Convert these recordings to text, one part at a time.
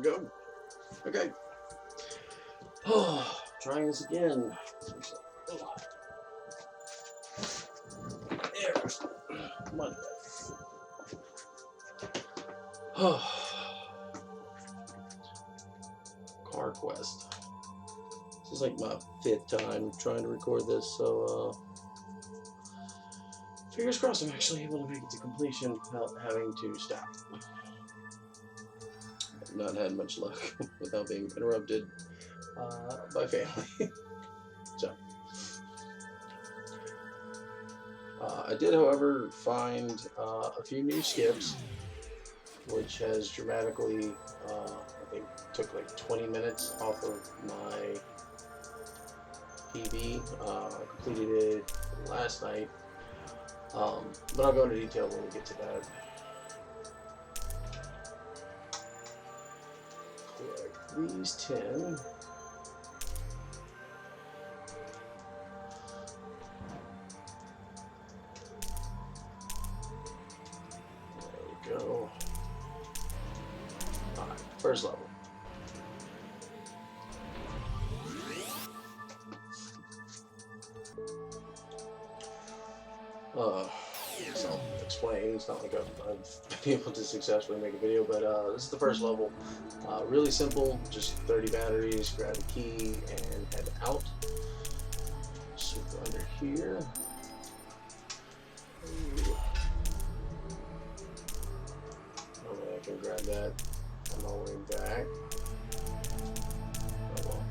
go. Okay. Oh, trying this again. There. Come on. Car Quest. This is like my 5th time trying to record this, so fingers crossed I'm actually able to make it to completion without having to stop. I've not had much luck without being interrupted by family. So, I did, however, find a few new skips, which has dramatically, I think, took like 20 minutes off of my PB. I completed it last night, but I'll go into detail when we get to that. Collect these 10. There we go. Alright, first level. So I'll explain. It's not like I've been able to successfully make a video, but this is the first level. Really simple, just 30 batteries, grab a key, and head out. So go under here. Oh, I can grab that on my way back. Oh well.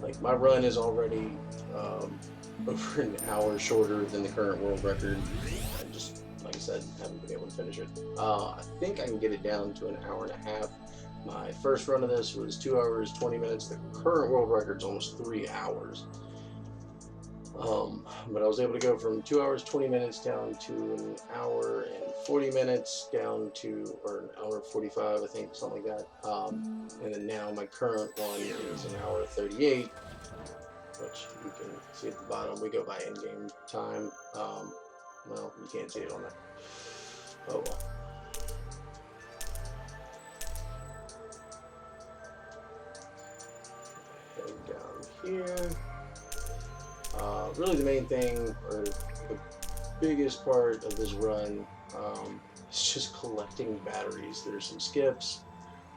Like, my run is already over an hour shorter than the current world record. I just, like I said, haven't been able to finish it. I think I can get it down to an hour and a half. My first run of this was 2 hours, 20 minutes. The current world record's almost 3 hours. But I was able to go from 2 hours, 20 minutes down to an hour and 40 minutes down to, or an hour 45, I think, something like that. And then now my current one is an hour 38. Which you can see at the bottom. We go by in-game time. Well, you can't see it on that. Oh well. Head down here. Really the main thing, or the biggest part of this run, is just collecting batteries. There's some skips,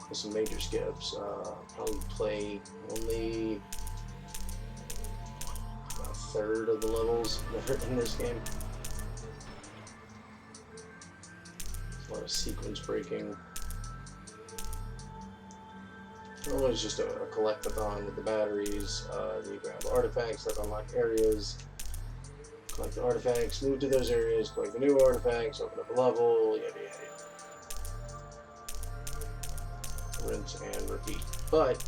there's some major skips. Probably play only a third of the levels that are in this game. There's a lot of sequence breaking. Normally it's just a collectathon with the batteries. You grab artifacts that unlock areas, collect the artifacts, move to those areas, collect the new artifacts, open up a level, yada yada. Rinse and repeat. But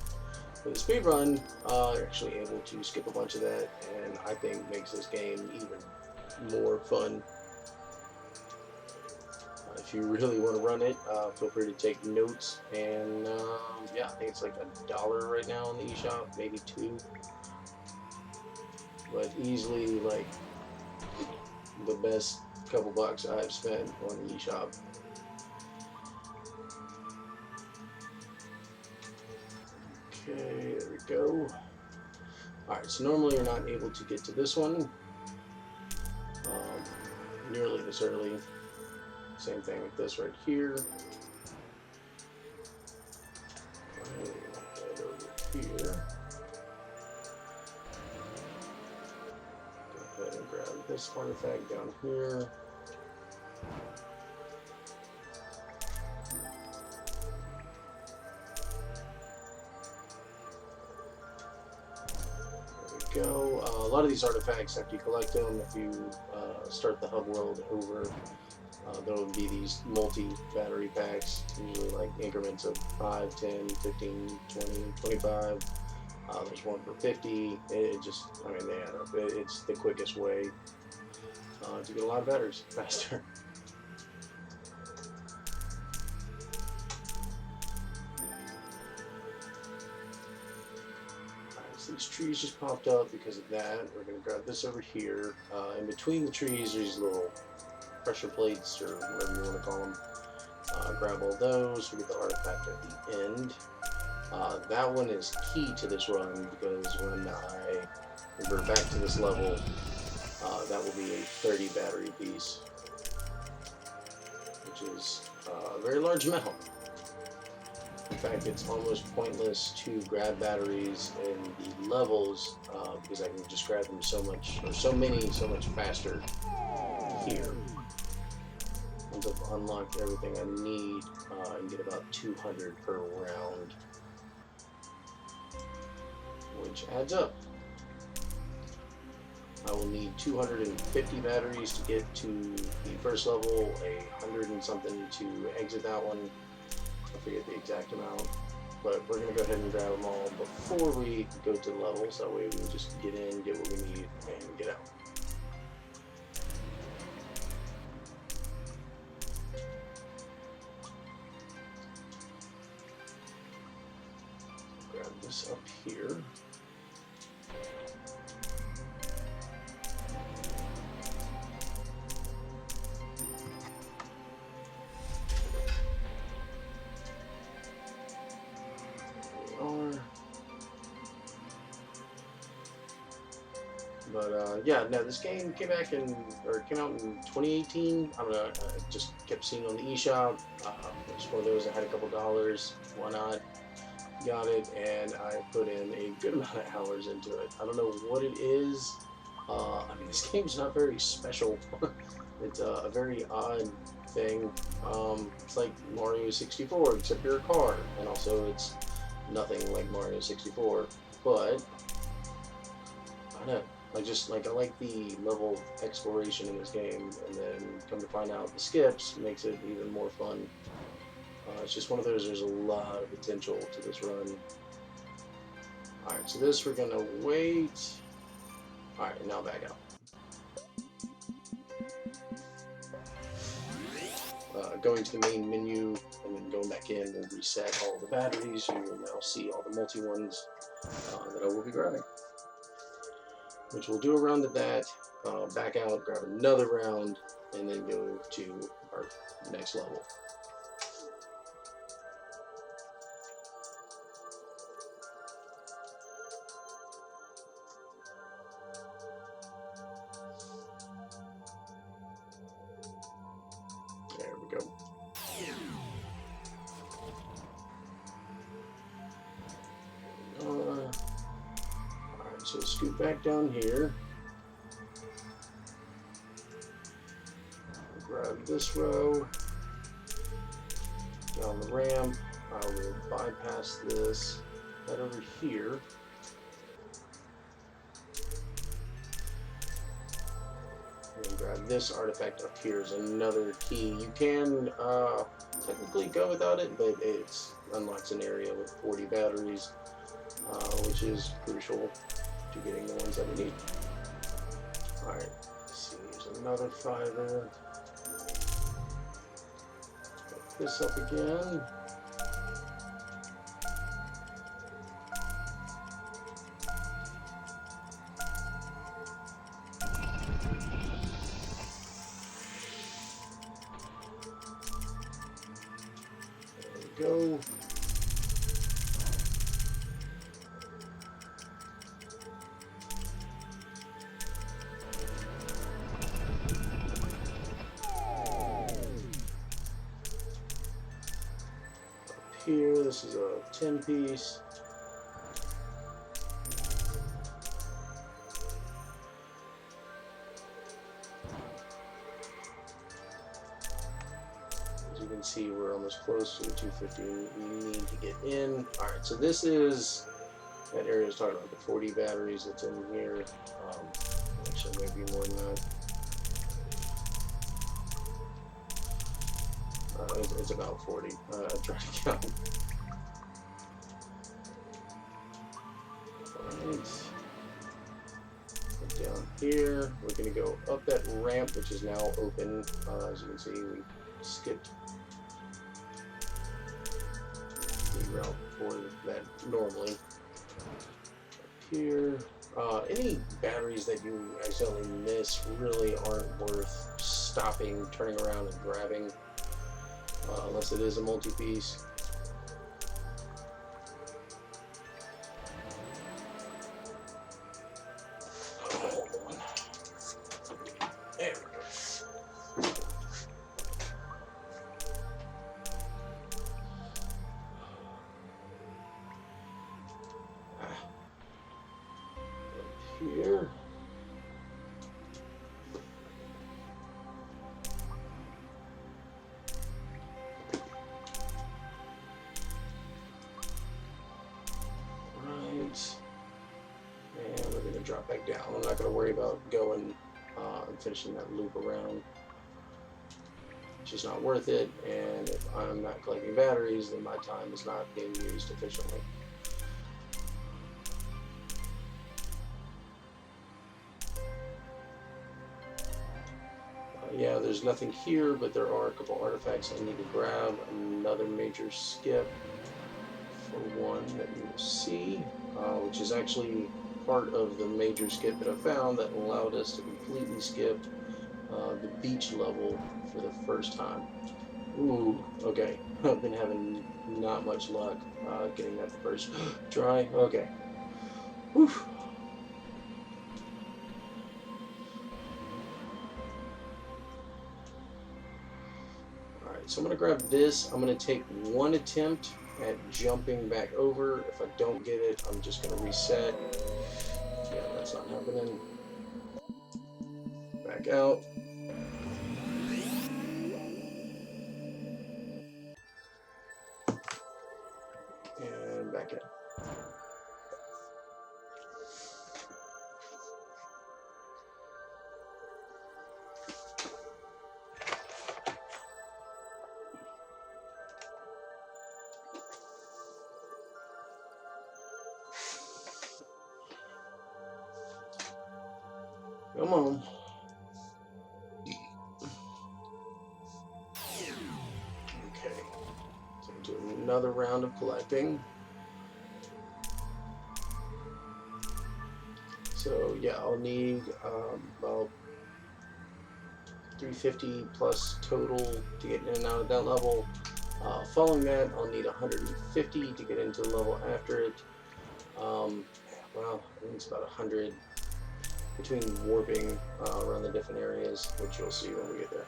with the speedrun, you're actually able to skip a bunch of that, and I think makes this game even more fun. If you really want to run it, feel free to take notes. And yeah, I think it's like $1 right now on the eShop, maybe $2. But easily like the best couple bucks I've spent on the eShop. Okay, there we go. Alright, so normally you're not able to get to this one nearly this early. Same thing with this right here. Head over here. Go ahead and grab this artifact down here. There we go. A lot of these artifacts, after you collect them, if you start the hub world over, there will be these multi-battery packs, usually like increments of 5, 10, 15, 20, 25. There's one for 50. It just, I mean, they add up. It's the quickest way to get a lot of batteries faster. Alright, so these trees just popped up because of that. We're going to grab this over here. In between the trees, there's little pressure plates, or whatever you want to call them. grab all those. We get the artifact at the end. That one is key to this run because when I revert back to this level, that will be a 30 battery piece, which is a very large amount. In fact, it's almost pointless to grab batteries in the levels because I can just grab them so much faster here. Once I've unlocked everything I need, and get about 200 per round, which adds up. I will need 250 batteries to get to the first level, 100 and something to exit that one. I forget the exact amount, but we're going to go ahead and grab them all before we go to the levels. That way we can just get in, get what we need, and get out. Grab this up here. But yeah, no, this game came out in 2018. I don't know. I just kept seeing on the eShop. It was one of those. I had a couple dollars. Why not? Got it, and I put in a good amount of hours into it. I don't know what it is. I mean, this game's not very special. It's a very odd thing. It's like Mario 64, except you're a car, and also it's nothing like Mario 64. But I don't know. I like the level of exploration in this game, and then come to find out the skips makes it even more fun. It's just one of those, there's a lot of potential to this run. Alright, so this we're gonna wait. Alright, now back out. Going to the main menu and then going back in will reset all the batteries. You will now see all the multi ones that I will be grabbing. Which we'll do a round of that, back out, grab another round, and then go to our next level. There we go. So scoot back down here, grab this row, down the ramp. I will bypass this, head over here, and grab this artifact up here is another key. You can technically go without it, but it unlocks an area with 40 batteries, which is crucial to getting the ones that we need. Alright, let's see, here's another fiber. Pick this up again. There we go. Here, this is a 10 piece. As you can see, we're almost close to the 250 we need to get in. Alright, so this is that area I was talking about, the 40 batteries that's in here. Actually, maybe more than that. It's about 40. I'm trying to count. Alright. Down here, we're going to go up that ramp, which is now open. As you can see, we skipped the route for that normally. Up here. Any batteries that you accidentally miss really aren't worth stopping, turning around, and grabbing. unless it is a multi-piece. Hold on. There we go. Here. Right. And we're going to drop back down. I'm not going to worry about going and finishing that loop around. It's just not worth it. And if I'm not collecting batteries, then my time is not being used efficiently. Yeah, there's nothing here, but there are a couple artifacts I need to grab. Another major skip for one that you will see, which is actually part of the major skip that I found that allowed us to completely skip the beach level for the first time. Ooh, okay. I've been having not much luck getting that the first try. Okay. Whew. So I'm going to grab this. I'm going to take one attempt at jumping back over. If I don't get it, I'm just going to reset. Yeah, that's not happening. Back out. And back in. Come on. Okay. So do another round of collecting. So yeah, I'll need about 350 plus total to get in and out of that level. Following that, I'll need 150 to get into the level after it. Well, I think it's about 100 between warping around the different areas, which you'll see when we get there.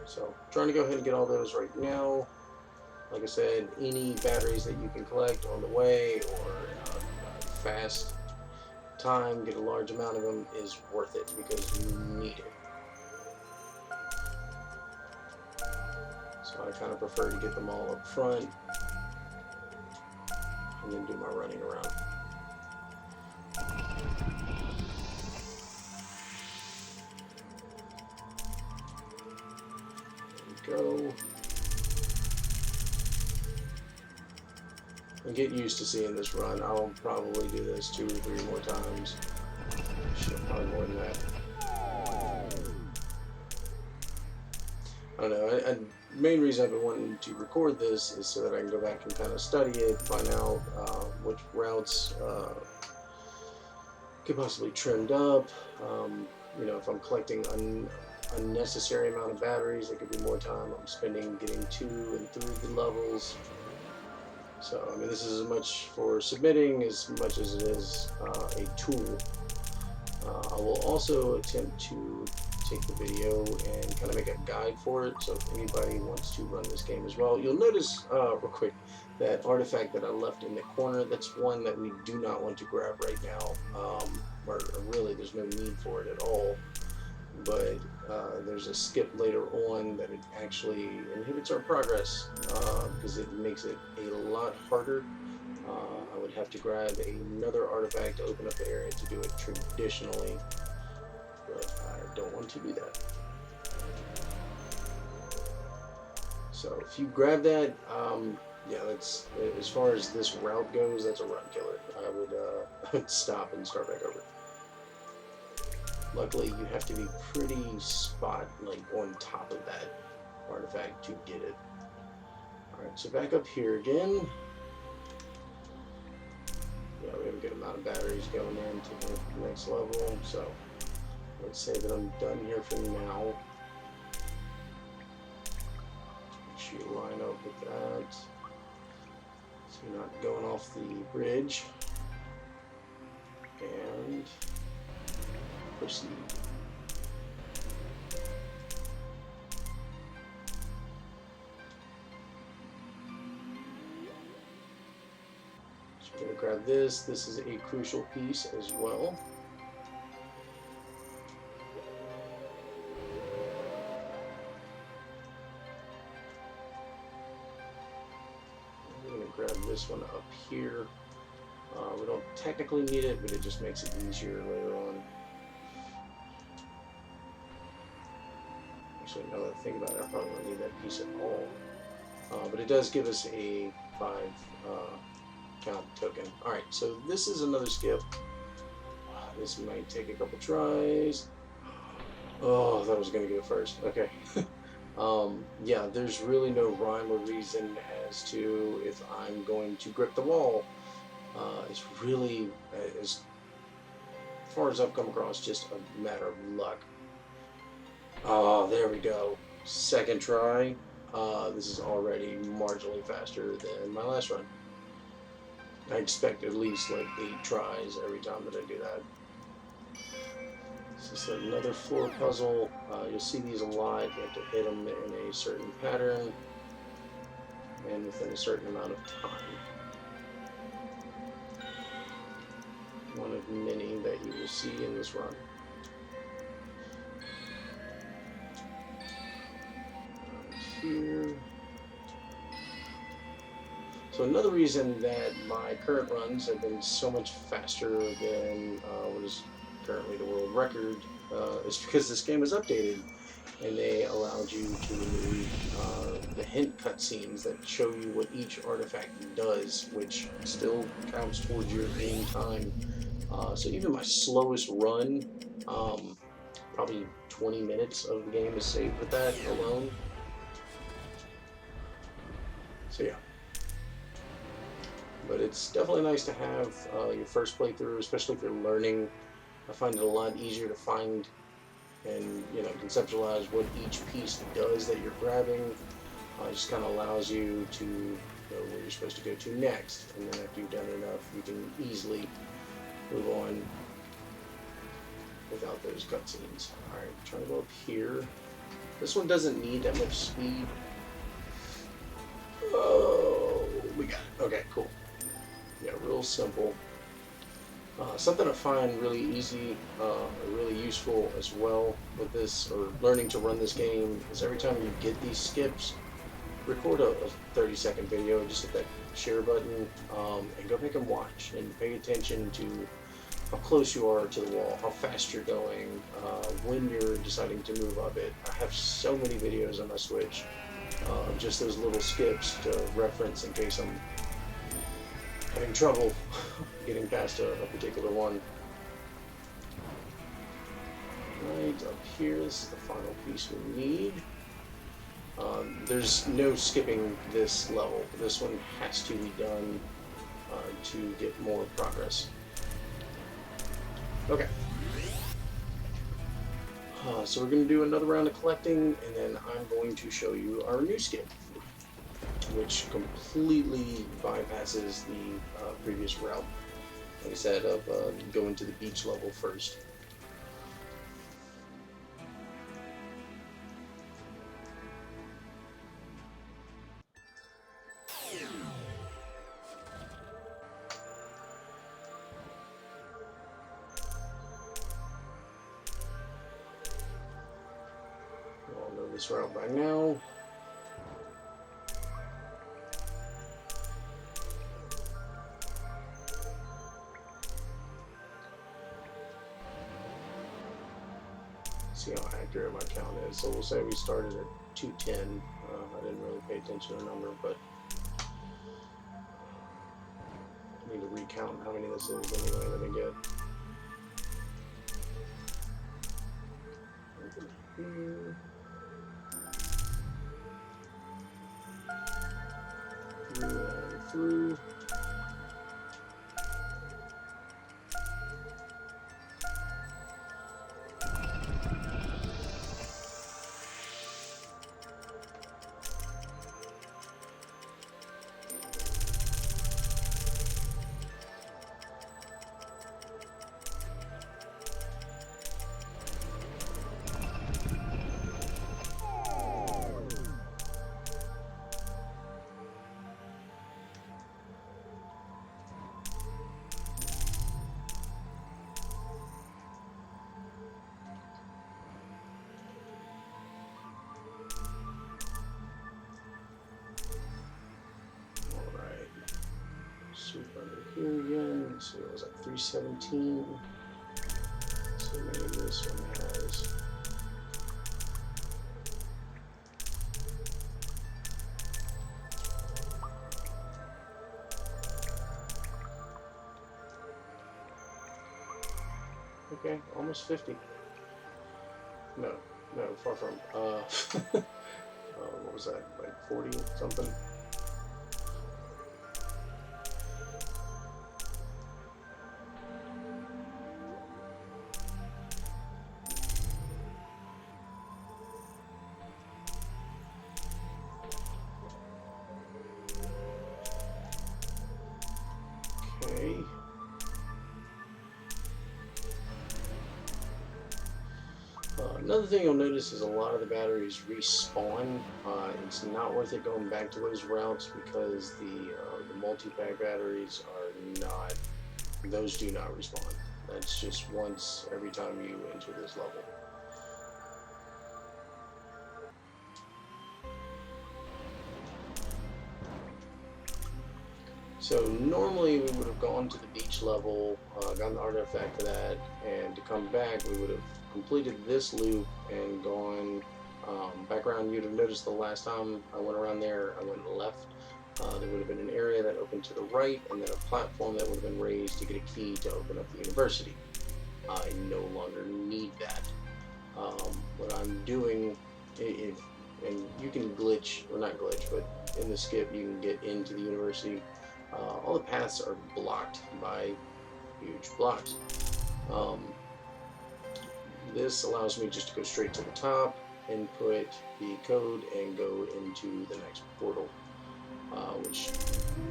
So, trying to go ahead and get all those right now. Like I said, any batteries that you can collect on the way or fast time, get a large amount of them, is worth it because you need it. So I kind of prefer to get them all up front and then do my running around. Go. And get used to seeing this run. I'll probably do this 2 or 3 more times. Shit, probably more than that. I don't know. The main reason I've been wanting to record this is so that I can go back and kind of study it, find out which routes could possibly trimmed up. You know, if I'm collecting unnecessary amount of batteries, it could be more time I'm spending getting to and through the levels. So, I mean, this is as much for submitting as much as it is a tool. I will also attempt to take the video and kind of make a guide for it, so if anybody wants to run this game as well. You'll notice real quick that artifact that I left in the corner, that's one that we do not want to grab right now, or really there's no need for it at all. But there's a skip later on that it actually inhibits our progress because it makes it a lot harder. I would have to grab another artifact to open up the area to do it traditionally, but I don't want to do that. So if you grab that, yeah, that's, as far as this route goes, that's a run killer. I would stop and start back over. Luckily, you have to be pretty on top of that artifact to get it. Alright, so back up here again. Yeah, we have a good amount of batteries going into the next level, so let's say that I'm done here for now. off the bridge and proceed. So we're going to grab this. This is a crucial piece as well. Grab this one up here. We don't technically need it, but it just makes it easier later on. Actually, now that I think about it, I probably don't need that piece at all. But it does give us a 5 count token. Alright, so this is another skip. This might take a couple tries. Oh, I thought I was going to go first. Okay. Yeah, there's really no rhyme or reason as to if I'm going to grip the wall. It's really, as far as I've come across, just a matter of luck. Oh, there we go. Second try. This is already marginally faster than my last run. I expect at least like 8 tries every time that I do that. This is another floor puzzle. You'll see these a lot. You have to hit them in a certain pattern and within a certain amount of time. One of many that you will see in this run. Here. So another reason that my current runs have been so much faster than what is currently the world record is because this game is updated and they allowed you to remove the hint cutscenes that show you what each artifact does, which still counts towards your game time. So even my slowest run, probably 20 minutes of the game is saved with that alone. So yeah. But it's definitely nice to have your first playthrough, especially if you're learning. I find it a lot easier to find and conceptualize what each piece does that you're grabbing. It just kind of allows you to know where you're supposed to go to next, and then after you've done enough, you can easily move on without those cutscenes. All right, trying to go up here. This one doesn't need that much speed. Oh, we got it. Okay, cool. Yeah, real simple. Something I find really easy, really useful as well with this, or learning to run this game, is every time you get these skips, record a 30-second video, just hit that share button, and go back and watch, and pay attention to how close you are to the wall, how fast you're going, when you're deciding to move up it. I have so many videos on my Switch of just those little skips to reference in case I'm having trouble getting past a particular one. Right up here, this is the final piece we need. There's no skipping this level. This one has to be done to get more progress. Okay. So we're going to do another round of collecting, and then I'm going to show you our new skip, which completely bypasses the previous route, like I said, of going to the beach level first. You all know this route by now. See how accurate my count is. So we'll say we started at 210. I didn't really pay attention to the number, but I need to recount how many this is anyway. Let me get. Here. Through. Swoop under here again. So it was like 317. So maybe this one has. Okay, almost 50. No, far from. What was that? Like 40 something? Okay. Another thing you'll notice is a lot of the batteries respawn. It's not worth it going back to those routes because the multi-pack batteries are not, those do not respawn. That's just once every time you enter this level. So normally we would have gone to the beach level, gotten the artifact for that, and to come back we would have completed this loop and gone back around. You'd have noticed the last time I went around there, I went left. There would have been an area that opened to the right, and then a platform that would have been raised to get a key to open up the university. I no longer need that. What I'm doing, and you can glitch, or not glitch, but in the skip you can get into the university. All the paths are blocked by huge blocks. This allows me just to go straight to the top, input the code, and go into the next portal, which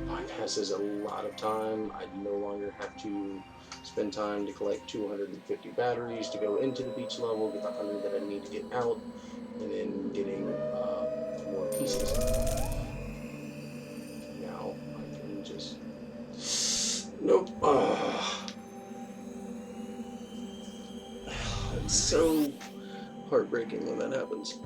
bypasses a lot of time. I no longer have to spend time to collect 250 batteries to go into the beach level, get the 100 that I need to get out, and then getting more pieces. Now I can just... Nope. It's so heartbreaking when that happens.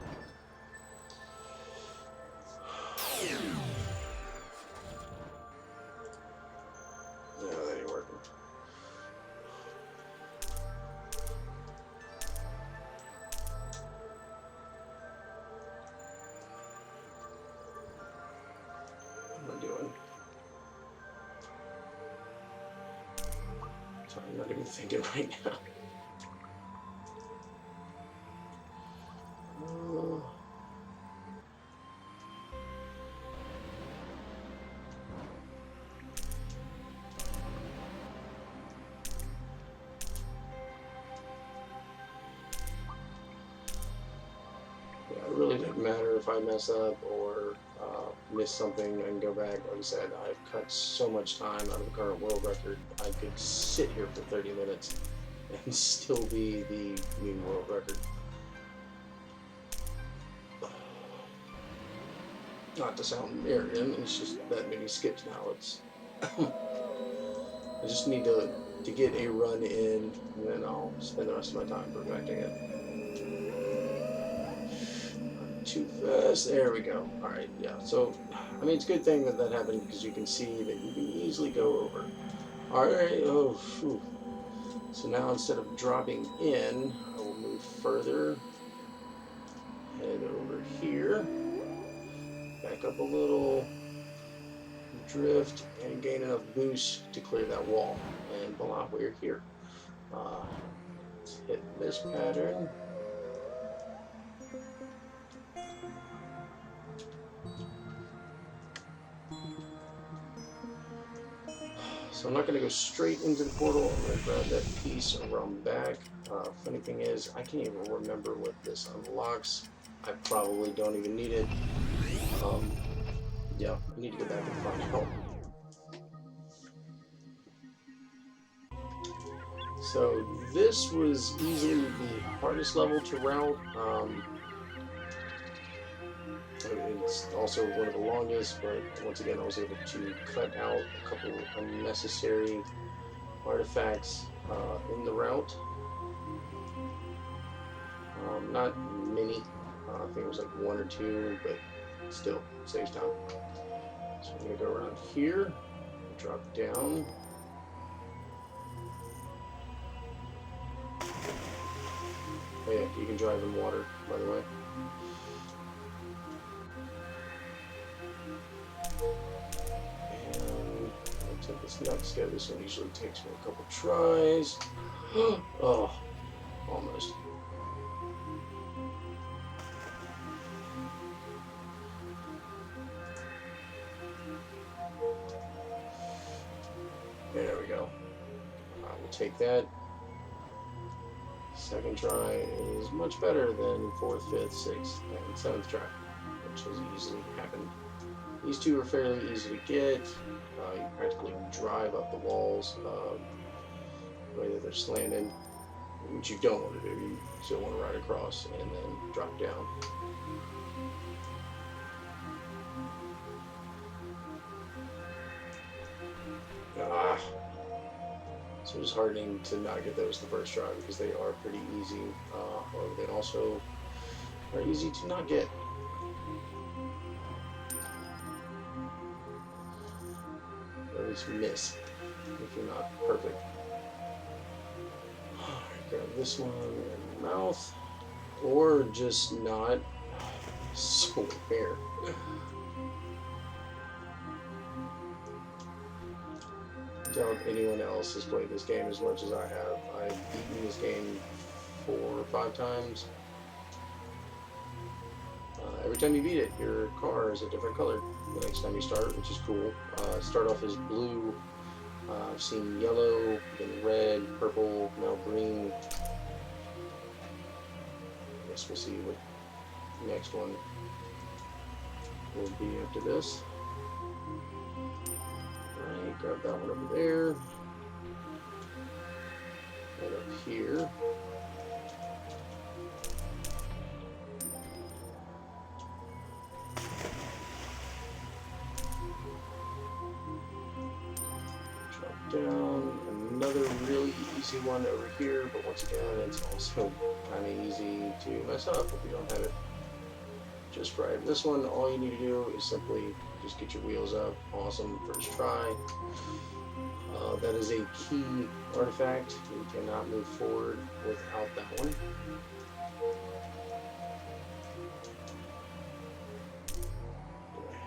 No, that ain't working. What am I doing? Sorry, I'm not even thinking right now. Yeah, it really doesn't matter if I mess up or miss something and go back. Like I said, I've cut so much time out of the current world record. I could sit here for 30 minutes and still be the new world record. Not to sound arrogant, it's just that many skips now. It's I just need to get a run in, and then I'll spend the rest of my time perfecting it. Not too fast. There we go. All right, yeah. So, I mean, it's a good thing that that happened because you can see that you can easily go over. All right. Oh, phew. So now instead of dropping in, I will move further. Head over here. Back up a little, drift, and gain enough boost to clear that wall. And voila, we're here. Let's hit this pattern. So I'm not going to go straight into the portal. I'm going to grab that piece and run back. Funny thing is, I can't even remember what this unlocks. I probably don't even need it. Yeah, I need to go back and find out. So this was easily the hardest level to route. It's also one of the longest, but once again I was able to cut out a couple unnecessary artifacts in the route. Not many, I think it was like one or two, but still saves time. So I'm going to go around here, Drop down. Oh yeah, you can drive in water, by the way. And I'll take this next guy. This one usually takes me a couple tries. Oh, almost. There we go. I will take that. Second try is much better than fourth, fifth, sixth, and seventh try, which has easily happened. These two are fairly easy to get. You practically drive up the walls the way that they're slanted, which you don't want to do. You still want to ride across and then drop down. So it's disheartening to not get those the first try because they are pretty easy. However, they also are easy to not get. Or at least miss if you're not perfect. Alright, grab this one in the mouth. Or just not. So fair. Doubt anyone else has played this game as much as I have. I've beaten this game 4 or 5 times. Every time you beat it, your car is a different color the next time you start, which is cool. Start off as blue. I've seen yellow, then red, purple, now green. I guess we'll see what the next one will be after this. Alright, grab that one over there. And up here. Drop down. Another really easy one over here, but once again, it's also kind of easy to mess up if you don't have it just right. This one, all you need to do is simply just get your wheels up. Awesome, first try. That is a key artifact. You cannot move forward without that one.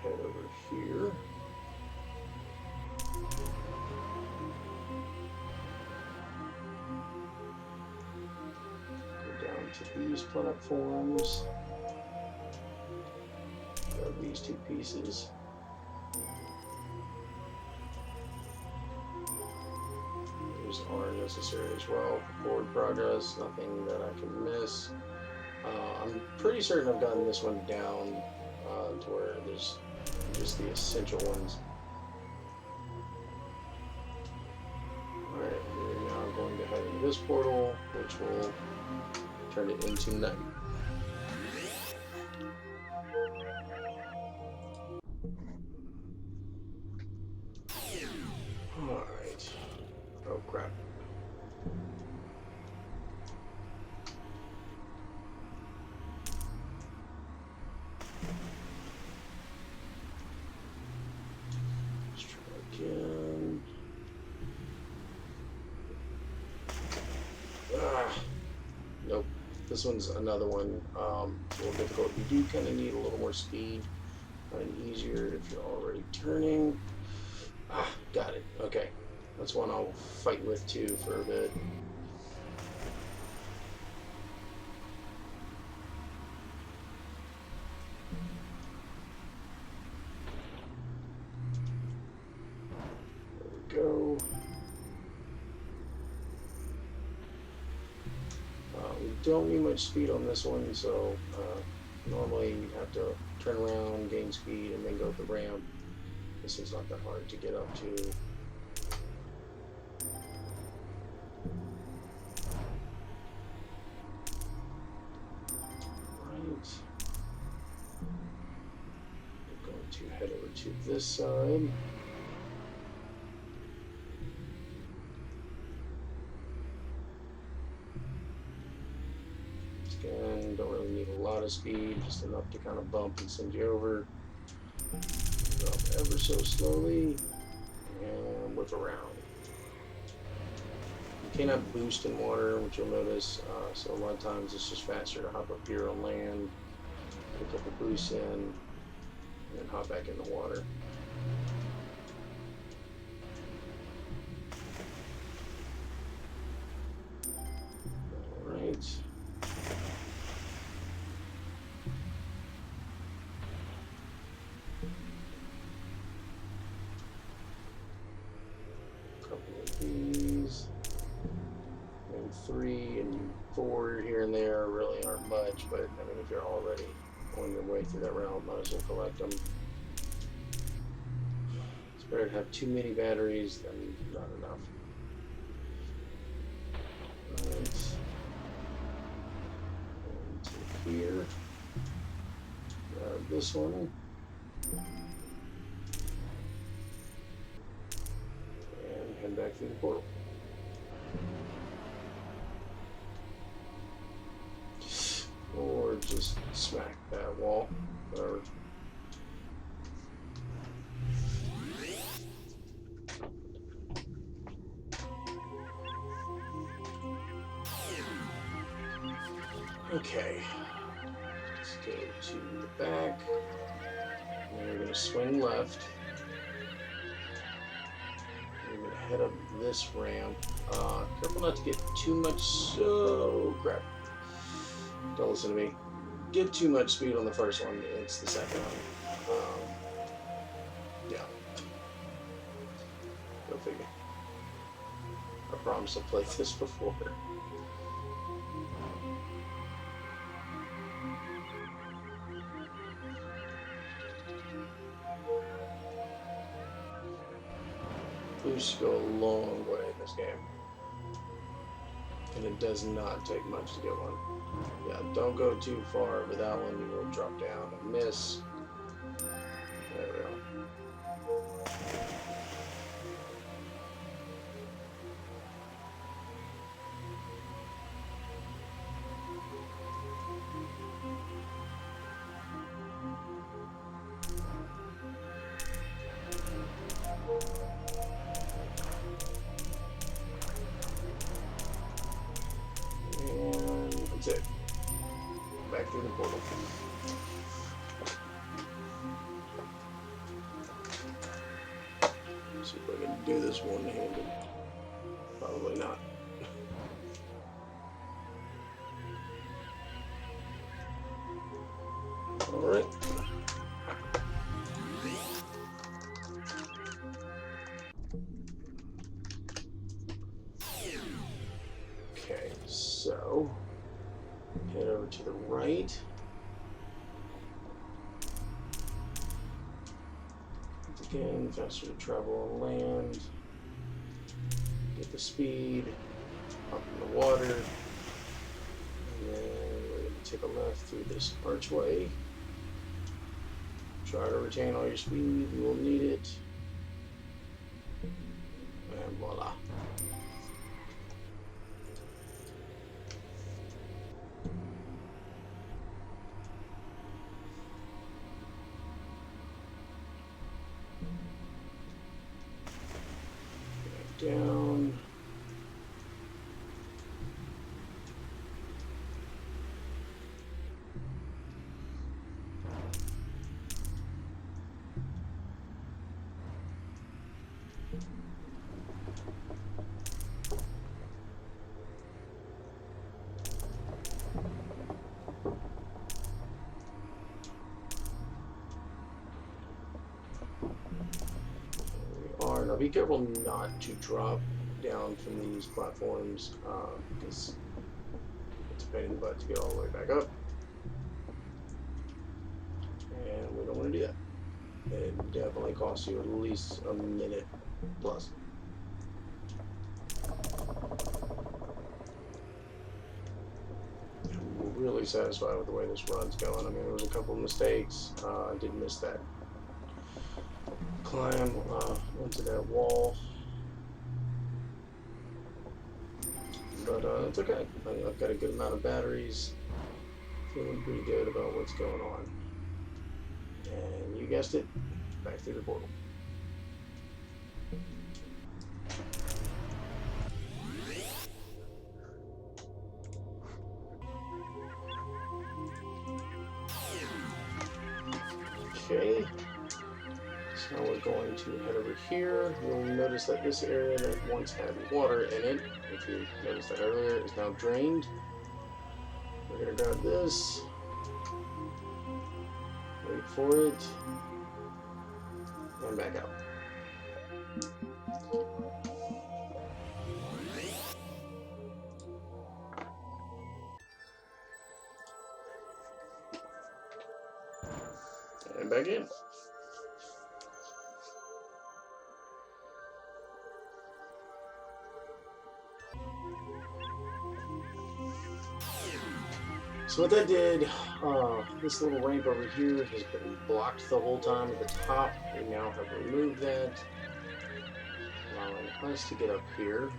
Head over here. Go down to these platforms. Grab these 2 pieces. These are necessary as well for forward progress. Nothing that I can miss. I'm pretty certain I've gotten this one down to where there's just the essential ones. Alright, we're now going to head into this portal, which will turn it into night. Alright. Oh crap. Let's try again. Nope. This one's another one. It's a little difficult. You do kind of need a little more speed and easier if you're already turning. Got it. Okay. That's one I'll fight with too for a bit. There we go. We don't need much speed on this one, so normally you have to turn around, gain speed, and then go up the ramp. This is not that hard to get up to. Right. We're going to head over to this side. Again, don't really need a lot of speed, just enough to kind of bump and send you over. Drop ever so slowly, and move around. You cannot boost in water, which you'll notice, so a lot of times it's just faster to hop up here on land, get a couple boosts in, and then hop back in the water. Alright. Couple of these. Maybe 3 and 4 here and there really aren't much, but I mean, if you're already on your way through that route, might as well collect them. It's better to have too many batteries than not enough. Alright. Into here. Grab this one. And head back through the portal. Or just smack that wall. Or okay. Let's go to the back. And we're going to swing left. We're going to head up this ramp. Careful not to get too much. Oh, crap. Don't listen to me. Get too much speed on the first one. It's the second one. Yeah. Go figure. I promise I've played this before. Boosts go a long way in this game. And it does not take much to get one. Yeah, don't go too far with that one, you will drop down and miss. There we go. That's it. Back through the portal. See if I can do this one-handed. Probably not. Alright. Okay, so head over to the right. Again, faster to travel on land. Get the speed. Up in the water. And then we're going to take a left through this archway. Try to retain all your speed. You will need it. And voila. Down. Now be careful not to drop down from these platforms because it's a pain in the butt to get all the way back up, and we don't want to do that. It definitely costs you at least a minute plus. I'm really satisfied with the way this run's going. I mean, there was a couple of mistakes. I did miss that climb onto that wall, but it's okay. I've got a good amount of batteries, feeling pretty good about what's going on, and you guessed it, back through the portal. we're going to head over here. You'll notice that this area that once had water in it, if you noticed that earlier, is now drained. We're going to grab this, wait for it, and back out. And back in. So what that did, this little ramp over here has been blocked the whole time at the top. We now have removed that, allowing us to get up here.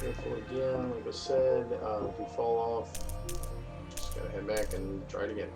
Careful again, like I said, if you fall off, just gotta head back and try it again.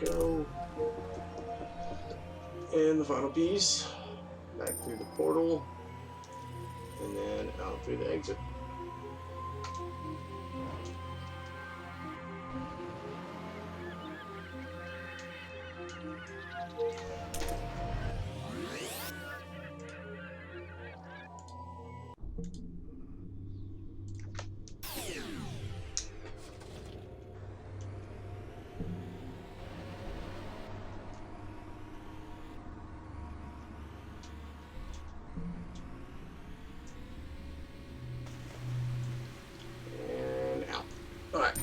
Go. And the final piece, back through the portal, and then out through the exit. Alright.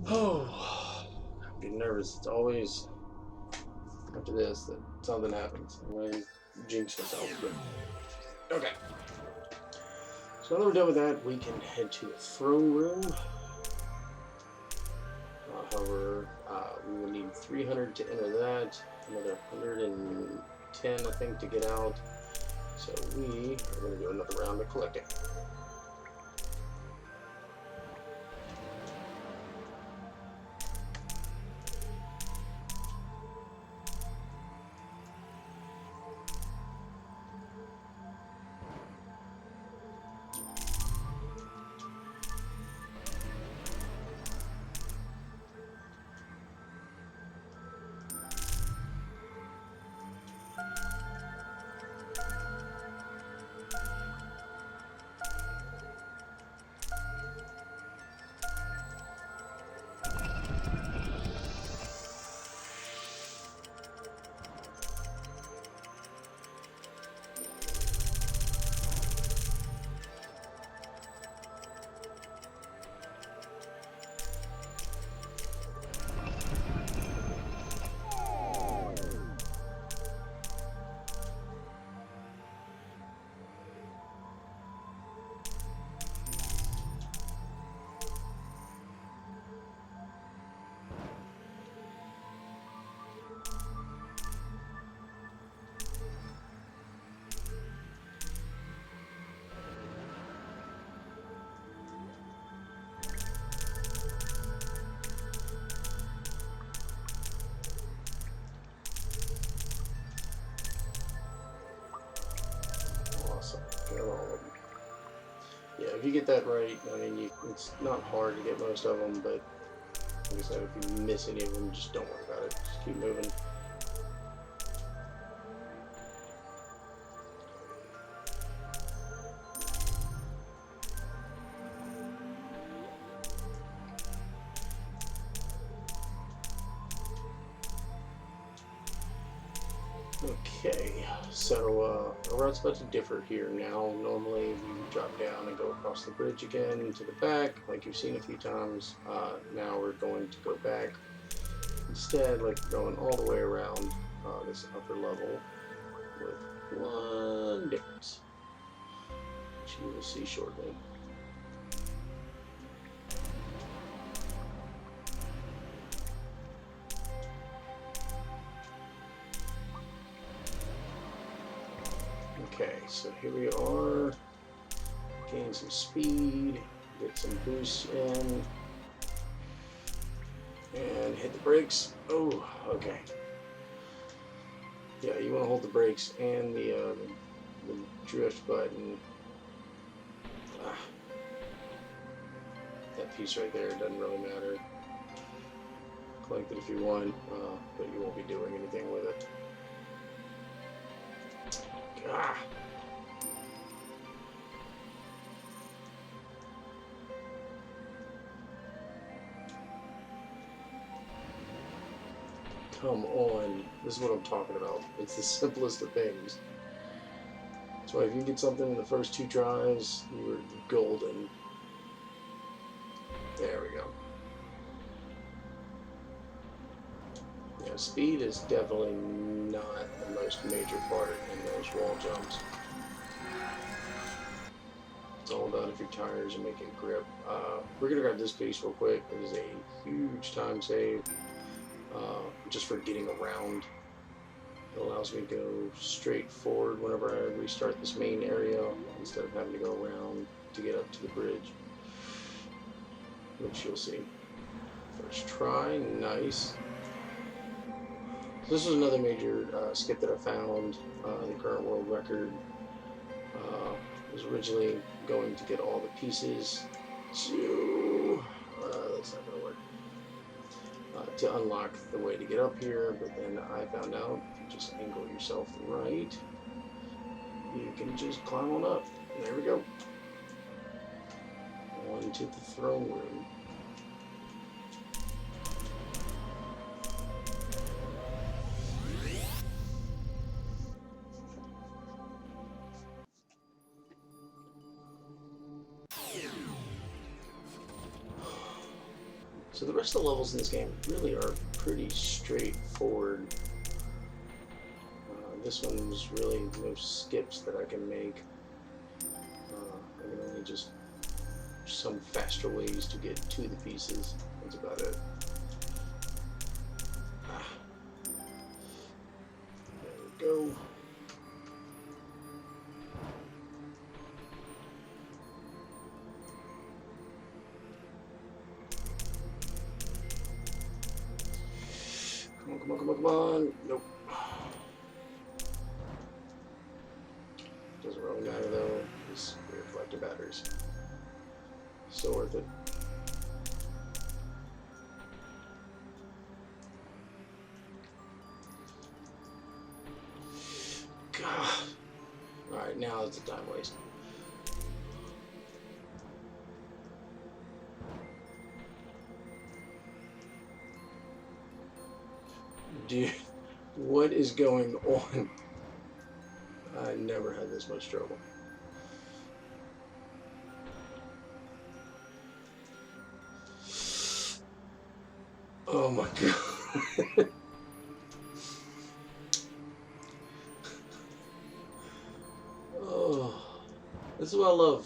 Oh, I'm getting nervous. It's always after this that something happens. I always jinx myself, but okay. So now that we're done with that, we can head to the throne room. However, we will need 300 to enter that, another 110, I think, to get out. So we are going to do another round of collecting. Yeah, if you get that right, I mean, it's not hard to get most of them, but like I said, if you miss any of them, just don't worry about it. Just keep moving. Okay, so our route's about to differ here now. Normally we drop down and go across the bridge again to the back, like you've seen a few times. Now we're going to go back instead, like we're going all the way around this upper level with one difference, which you will see shortly. Okay, so here we are. Gain some speed, get some boosts in, and hit the brakes. Oh, okay. Yeah, you want to hold the brakes and the drift button. That piece right there doesn't really matter. Collect it if you want, but you won't be doing anything with it. Ah. Come on. This is what I'm talking about. It's the simplest of things. That's why if you get something in the first 2 tries, you're golden. There we go. Yeah, speed is definitely not the most major part in those wall jumps. It's all about if your tires are making grip. We're going to grab this piece real quick. It is a huge time save just for getting around. It allows me to go straight forward whenever I restart this main area instead of having to go around to get up to the bridge, which you'll see. First try, nice. This was another major skip that I found. The current world record was originally going to get all the pieces to that's not going to work. To unlock the way to get up here, but then I found out if you just angle yourself right, you can just climb on up. There we go. On to the throne room. So the rest of the levels in this game really are pretty straightforward. This one was really no skips that I can make. I can only just some faster ways to get to the pieces. That's about it. There we go. Come on, come on, come on, come on. Nope. Doesn't really matter though. Just reflector batteries. Still worth it. God. Alright, now it's a time waste. Dude, what is going on? I never had this much trouble. Oh my god. Oh, this is what I love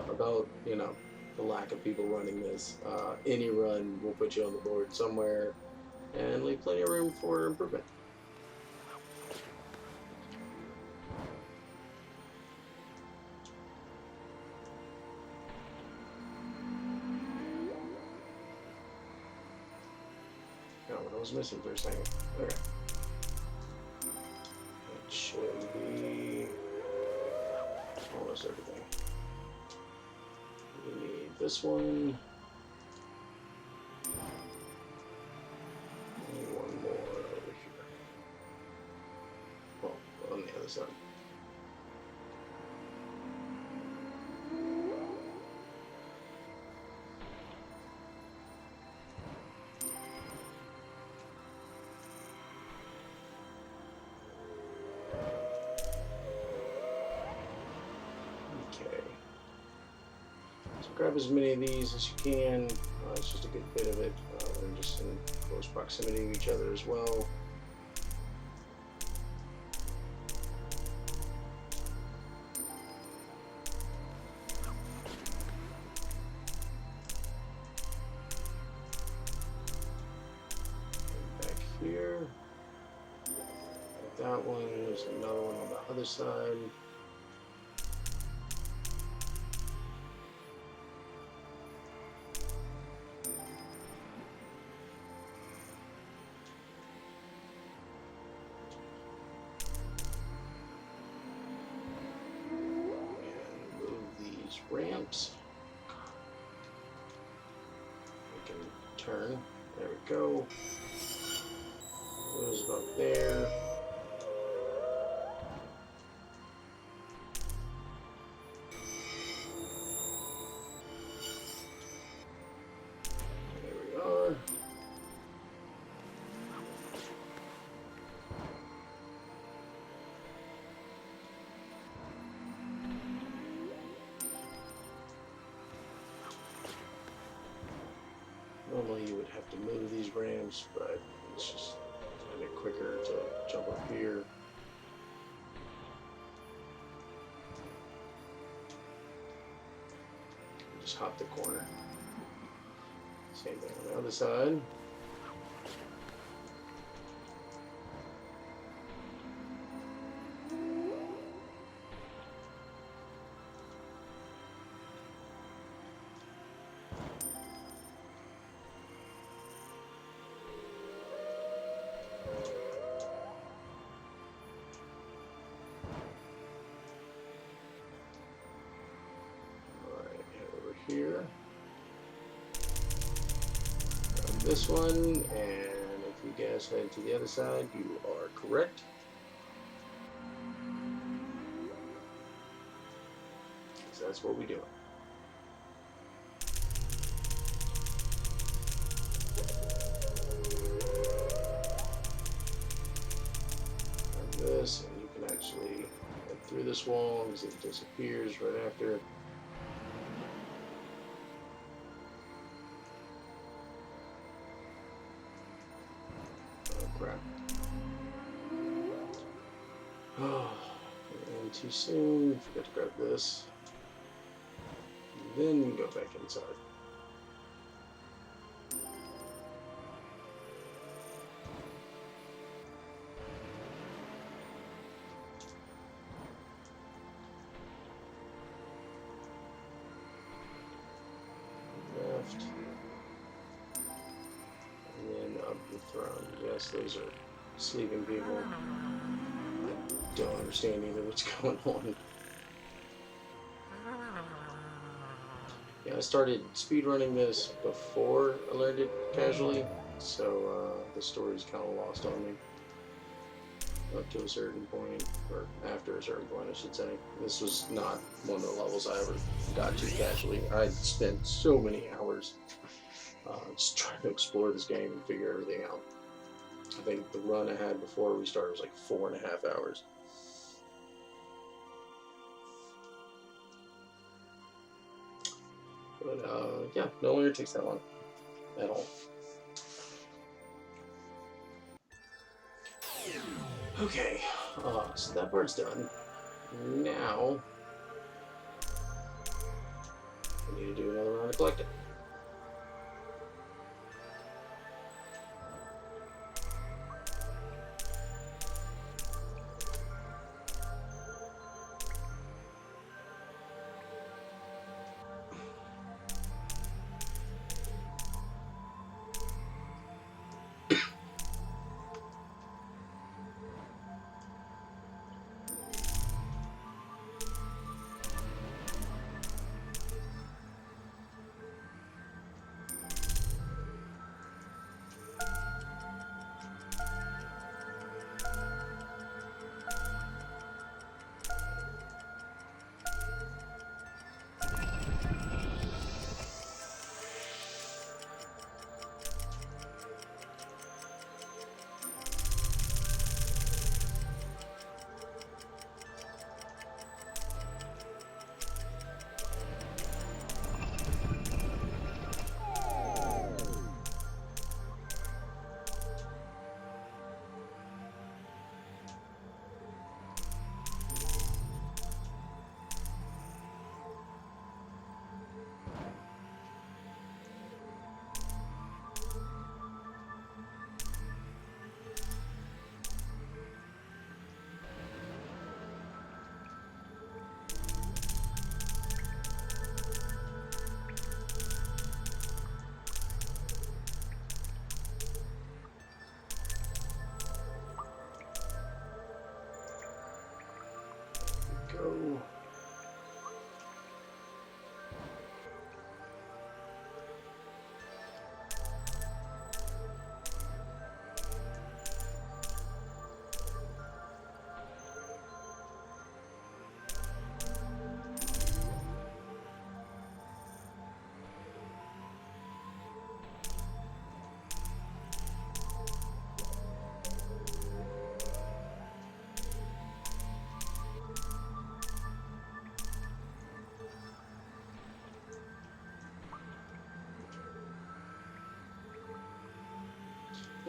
about, you know, the lack of people running this. Any run will put you on the board somewhere and leave plenty of room for improvement. What I was missing for a second. Okay. That should be almost everything. We need this one. And one more over here. Well, on the other side. grab as many of these as you can. It's just a good bit of it. They're just in close proximity to each other as well. And back here. That one, there's another one on the other side. And move these ramps. We can turn. There we go. Goes about there. Normally you would have to move these ramps, but it's just a bit quicker to jump up here. Just hop the corner. Same thing on the other side. Here. Grab this one, and if you guys head to the other side, you are correct. So that's what we do. Grab this, and you can actually head through this wall because it disappears right after. Crap. Oh, and too soon. Forgot to grab this. And then go back inside. Left. Up the throne. Yes, those are sleeping people. I don't understand either what's going on. Yeah, I started speedrunning this before I learned it casually, so the story's kind of lost on me. Up to a certain point, or after a certain point, I should say. This was not one of the levels I ever got to casually. I spent so many hours just trying to explore this game and figure everything out. I think the run I had before we started was like 4.5 hours. But yeah, no longer takes that long at all. Okay, so that part's done. Now I need to do another round of collecting.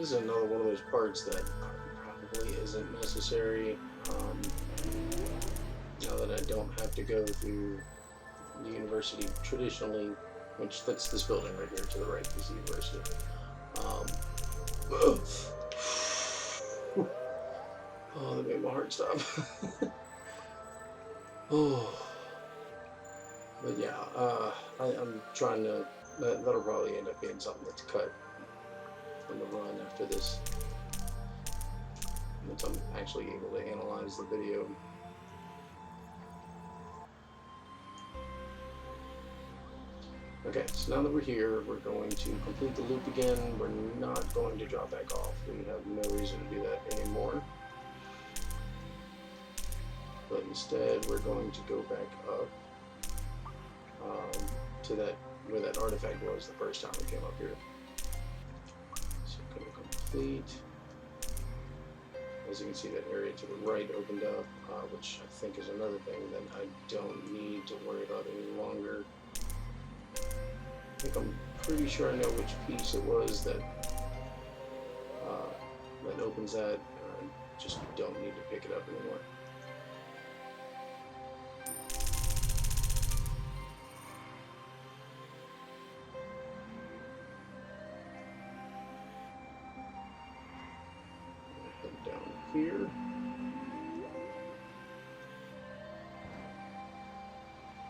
This is another one of those parts that probably isn't necessary. Now that I don't have to go through the university traditionally, which that's this building right here to the right is the university. Oh, that made my heart stop. Oh, but yeah, I'm trying to. That'll probably end up being something that's cut from the run after this. Once I'm actually able to analyze the video. Okay, so now that we're here, we're going to complete the loop again. We're not going to drop back off. We have no reason to do that anymore. But instead, we're going to go back up to that where that artifact was the first time we came up here. So going to complete. As you can see, that area to the right opened up, which I think is another thing that I don't need to worry about any longer. I think I'm pretty sure I know which piece it was that that opens that. I just don't need to pick it up anymore. Head down here.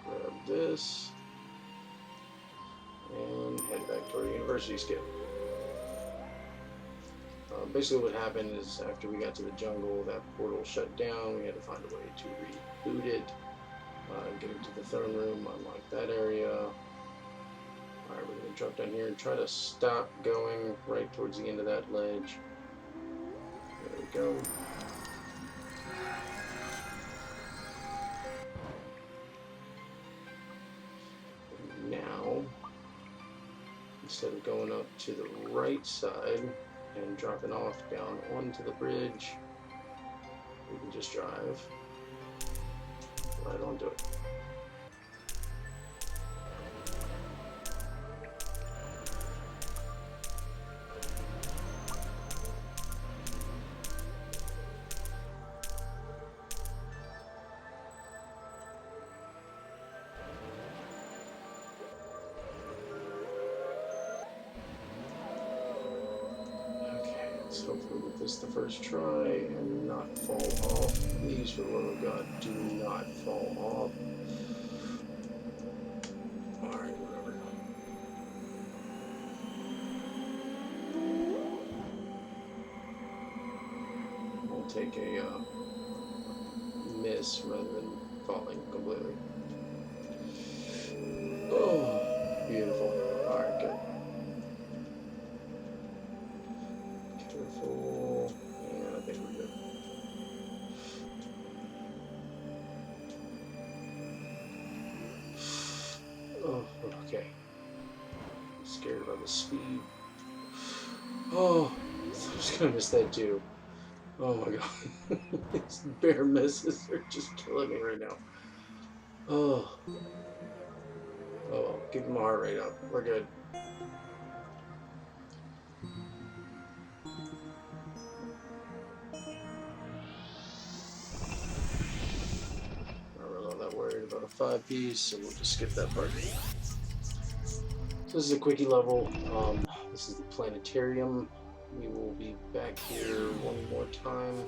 Grab this. And head back to our university skip. Basically what happened is after we got to the jungle, that portal shut down. We had to find a way to reboot it, get into the throne room, unlock that area. Alright, we're going to drop down here and try to stop going right towards the end of that ledge. There we go. Now, instead of going up to the right side and dropping off down onto the bridge, we can just drive right onto it. Hopefully with this the first try and not fall off. Please, for the love of God, do not fall off. Alright, whatever. We'll take a miss rather than falling completely. Oh, beautiful. Alright, good. Careful, and I think we're good. Oh, okay. I'm scared about the speed. Oh, I was gonna miss that too. Oh my god. These bare misses are just killing me right now. Oh. Oh well, keep my heart rate up. We're good. About a 5-piece, so we'll just skip that part. So this is a quickie level. This is the planetarium. We will be back here one more time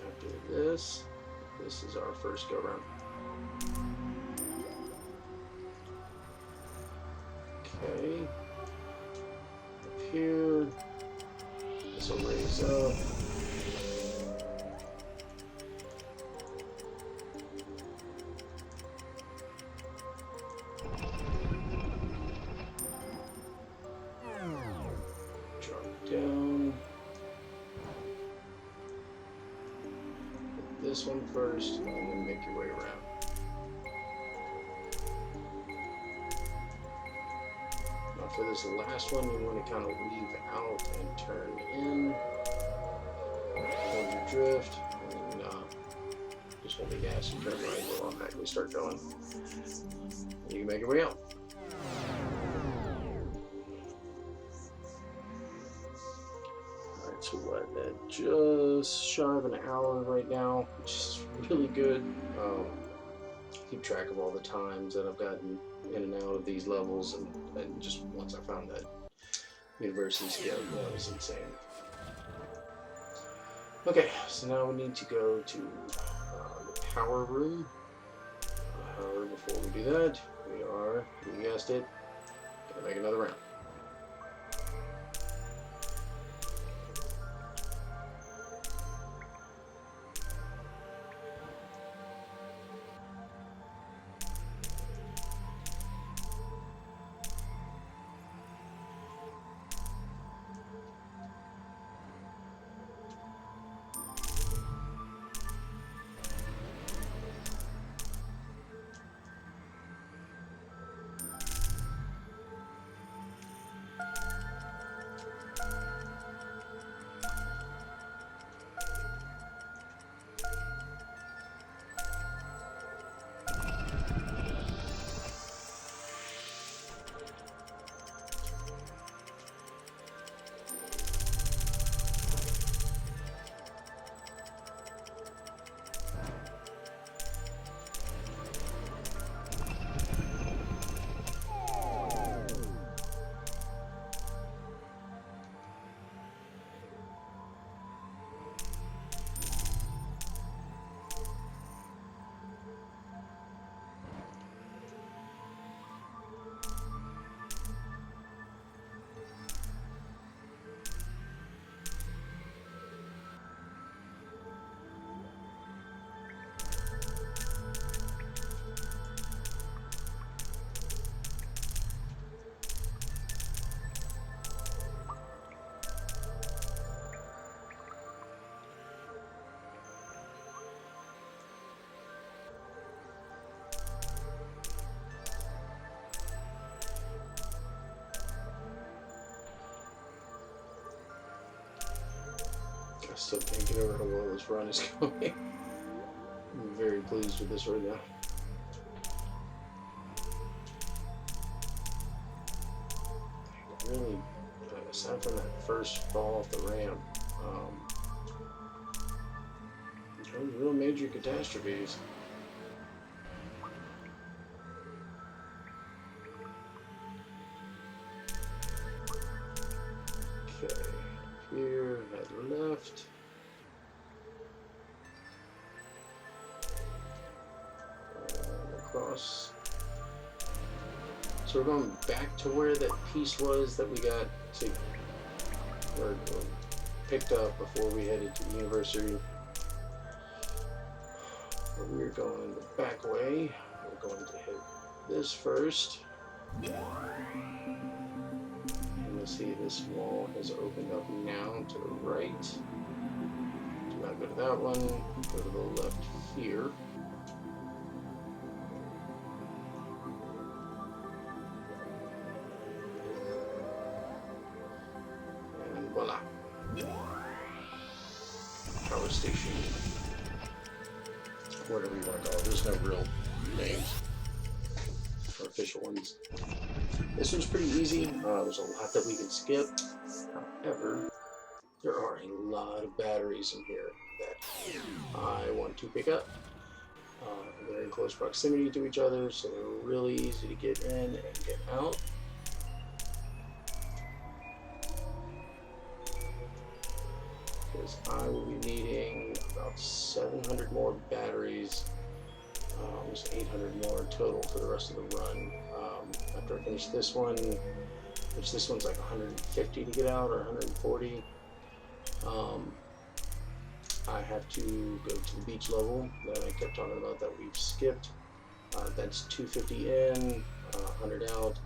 after this. This is our first go round. Okay. Up here. This will raise up. Down. Hit this one first, and then make your way around. Now for this last one, you want to kind of weave out and turn in. Hold your drift, and just hold the gas and turn right, we'll automatically start going. And you can make your way out. So what? At just shy of an hour right now, which is really good. Keep track of all the times that I've gotten in and out of these levels, and just once I found that university skip, that was insane. Okay, so now we need to go to the power room. However, before we do that, we are, you guessed it, gonna make another round. I still can't get over how well this run is going. I'm very pleased with this right now. Really, aside from that first fall off the ramp, no real major catastrophes. Okay, here, head left. Across. So we're going back to where that piece was that we got to, or picked up before we headed to the university. We're going the back way. We're going to hit this first. And you'll see this wall has opened up now to the right. Do not go to that one. Go to the left here. And voila. Power station. Whatever you want to call it. There's no real names or official ones. This one's pretty easy. There's a lot that we can skip. However, there are a lot of batteries in here that I want to pick up. They're in close proximity to each other, so they're really easy to get in and get out. Because I will be needing about 700 more batteries, almost 800 more total for the rest of the run. After I finish this one, which this one's like 150 to get out, or 140, I have to go to the beach level that I kept talking about that we've skipped. That's 250 in, 100 out,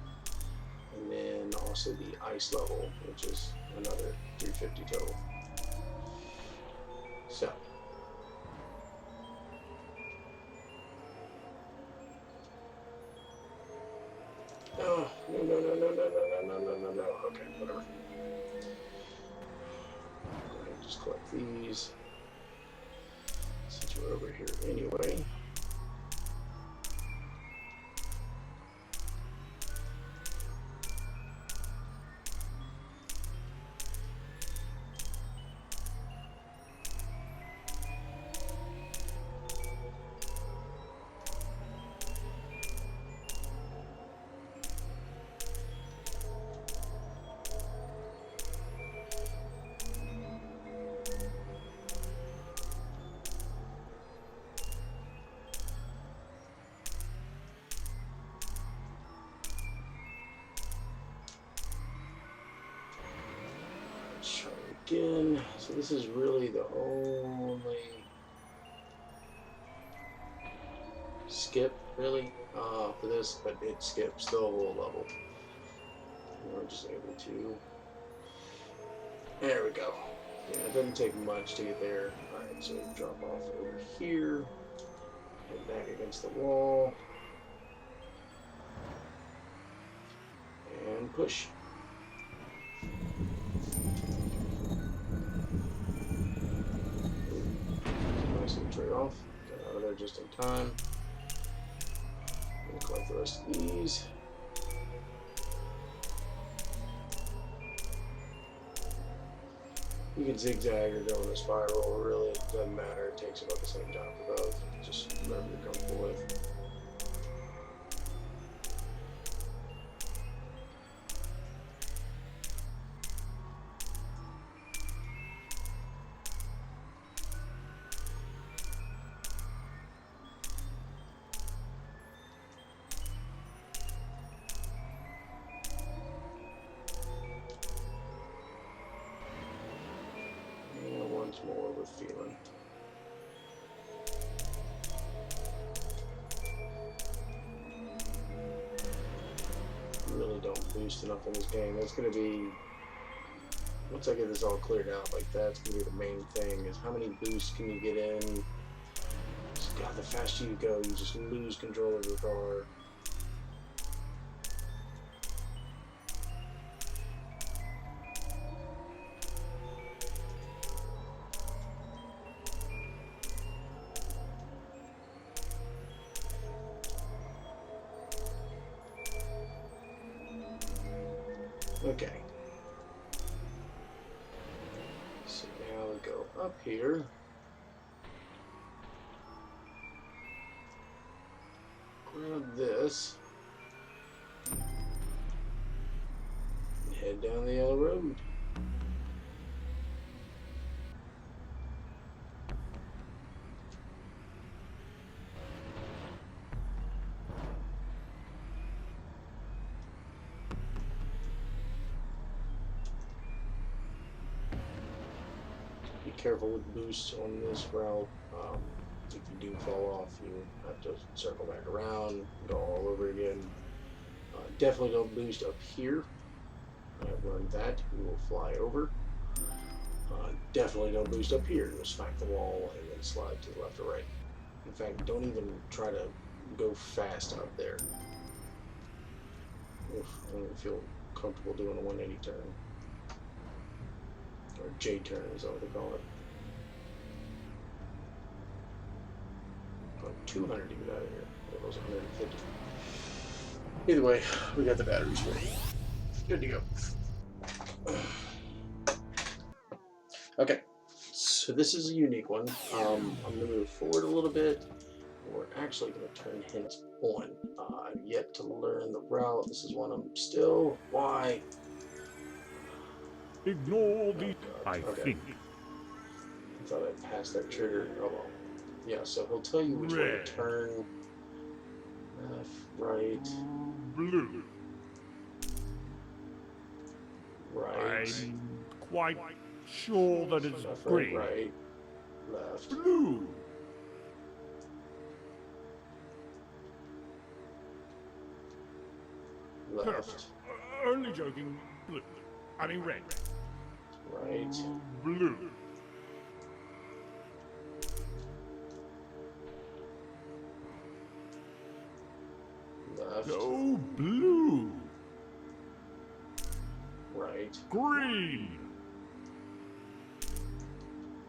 and then also the ice level, which is another 350 total. So, oh, no. Okay, whatever. Just collect these. Since we're over here anyway. Try again. So this is really the only skip, really, for this, but it skips the whole level. We're just able to. There we go. Yeah, it doesn't take much to get there. Alright, so drop off over here. Head back against the wall. And push. Nice little trade off. Got out of there just in time. Gonna collect the rest of these. You can zigzag or go in a spiral, really, it doesn't matter. It takes about the same time for both. Just whatever you're comfortable with. More with feeling. Really don't boost enough in this game. It's going to be, once I get this all cleared out, like that's going to be the main thing, is how many boosts can you get in. God, the faster you go, you just lose control of your car. Okay. So now we go up here. Grab this. And head down the yellow road. Careful with boosts on this route. If you do fall off, you have to circle back around, go all over again. Definitely don't boost up here. I've learned that. You will fly over. Definitely don't boost up here. You'll smack the wall and then slide to the left or right. In fact, don't even try to go fast up there. Oof, I don't even feel comfortable doing a 180 turn. Or J-turn is what they call it. 200 to get out of here. It was 150. Either way, we got the batteries ready. Good to go. Okay, so this is a unique one. I'm going to move forward a little bit. We're actually going to turn hints on. I've yet to learn the route. This is one I'm still. Why? Ignore the. I think. I thought I passed that trigger. Oh well. Yeah, so he'll tell you which way to turn. Left, right. Blue. Right. I'm quite sure that it's Left, green. right. Left. Blue. Left. Only joking. Blue. I mean red. Right. Blue. Left. No, blue. Right. Green.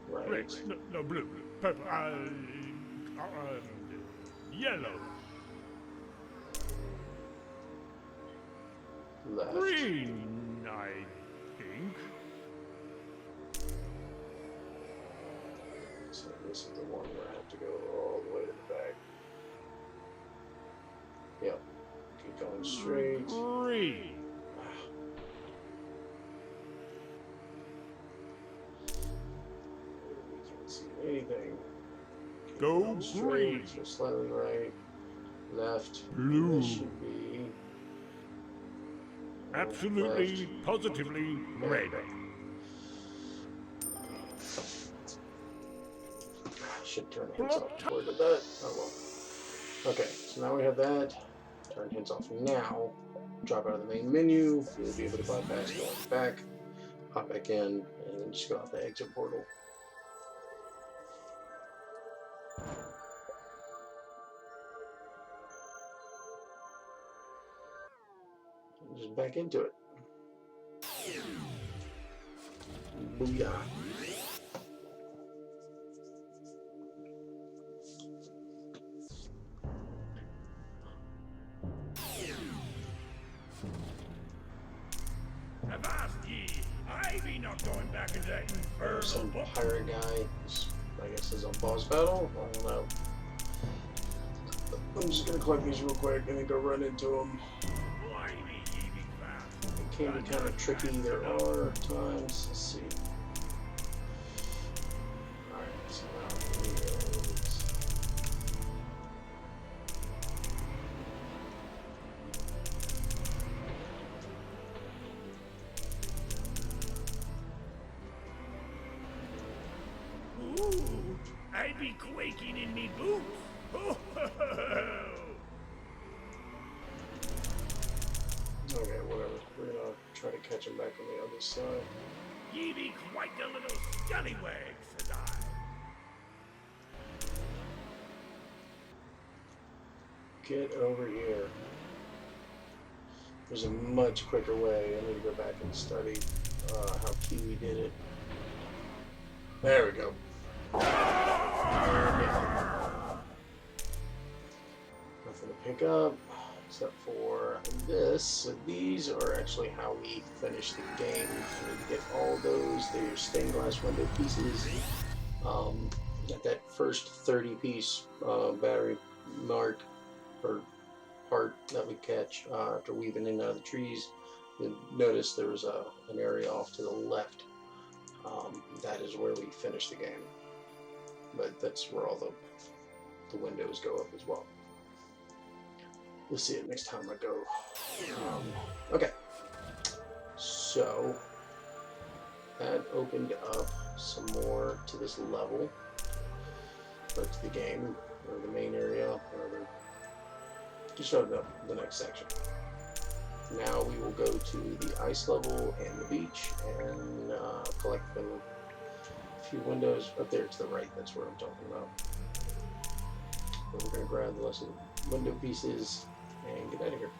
Right. Red. No, blue. Purple. Yellow. Left. Green, I think. So this is the one where I have to go all the way to the back. Yep. Keep going straight. Green. We can't see anything. Keep Go going straight, green. so slightly right. Left. Blue. This should be. Absolutely, Left. positively There red. we go. should turn hints off before I did that. Oh well. Okay, so now we have that. Turn hints off now. Drop out of the main menu. You'll be able to bypass going back. Hop back in, and then just go out the exit portal. And just back into it. Booyah. Avast ye! I be not going back into that infernal Some book. pirate guy, I guess, is on boss battle. I don't know. I'm just gonna collect these real quick and then go run into them. Blimey, ye be fast. It can be kind of tricky. There are times. Let's see. Alright, so now here it is. Ooh, I be quaking in me boots. Oh, ho, ho, ho. Okay, whatever. We're gonna try to catch him back on the other side. Ye be quite a little scallywag, says I. Get over here. There's a much quicker way. I need to go back and study how Kiwi did it. There we go. Nothing to pick up except for this. So these are actually how we finish the game. You need to get all those. They're stained glass window pieces. At that first 30-piece battery mark or part that we catch after weaving in and out of the trees, you'll notice there was an area off to the left. That is where we finish the game. But that's where all the windows go up as well. You'll see it next time I go. Okay. So that opened up some more to this level, or to the game, or the main area, whatever. Just showed up the next section. Now we will go to the ice level and the beach and collect them. A few windows up there to the right. That's where I'm talking about. But we're gonna grab the rest of the window pieces and get out of here.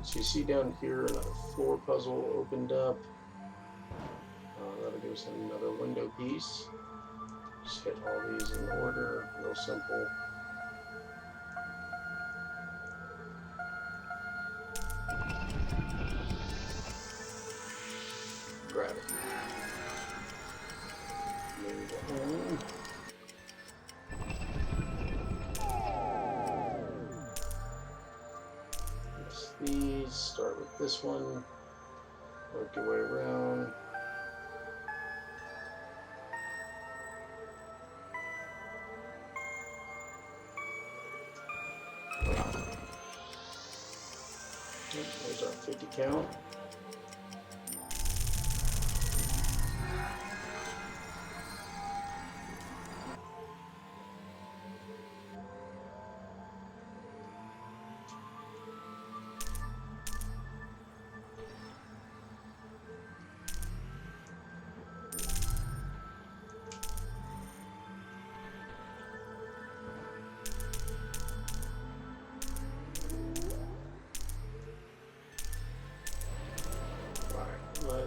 So you see down here another floor puzzle opened up. That'll give us another window piece. Just hit all these in order, real simple. Grab it. Move it in. These, start with this one, work your way around. There's our 50 count.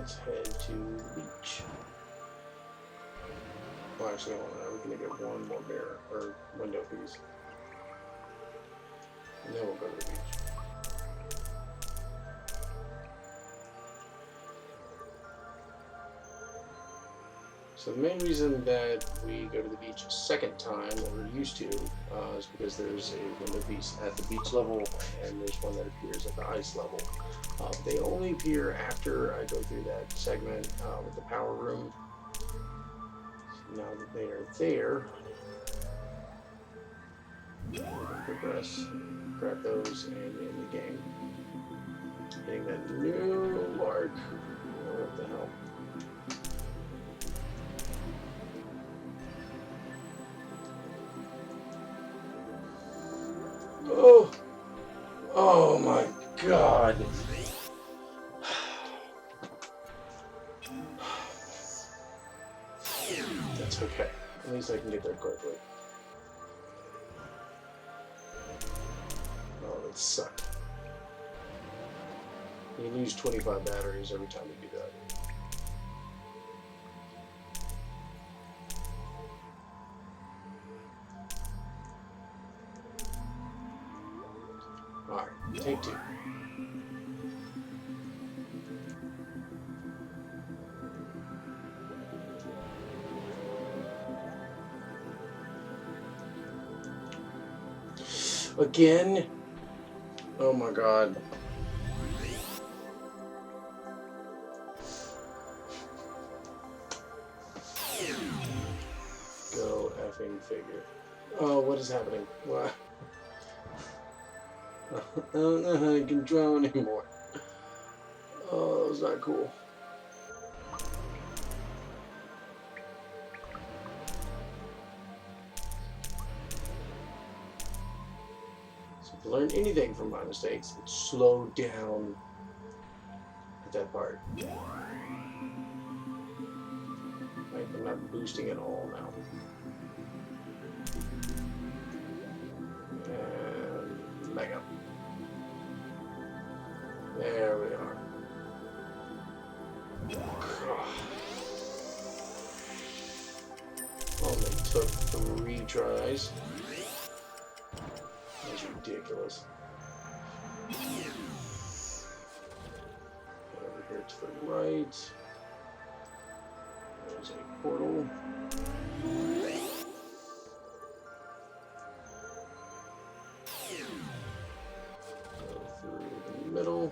let's head to the beach. Well, actually, hold on. We're gonna get one more mirror or window piece, and then we'll go to the beach. So the main reason that we go to the beach a second time than we're used to is because there's a window piece at the beach level and there's one that appears at the ice level. They only appear after I go through that segment with the power room. So now that they are there, we can progress, grab those, and end the game. Getting that new arc. What the hell? Oh, oh my God. That's okay. At least I can get there quickly. Oh, that sucked. You lose 25 batteries every time you do that. Alright, take two. Again? Oh my God. Go effing figure. Oh, what is happening? What? I don't know how to control anymore. Oh, that was not cool. So if I learned anything from my mistakes, it's slow down at that part. Like, I'm not boosting at all now. And mega. There we are. Only took 3 tries. That's ridiculous. Over here to the right. There's a portal. Go through the middle.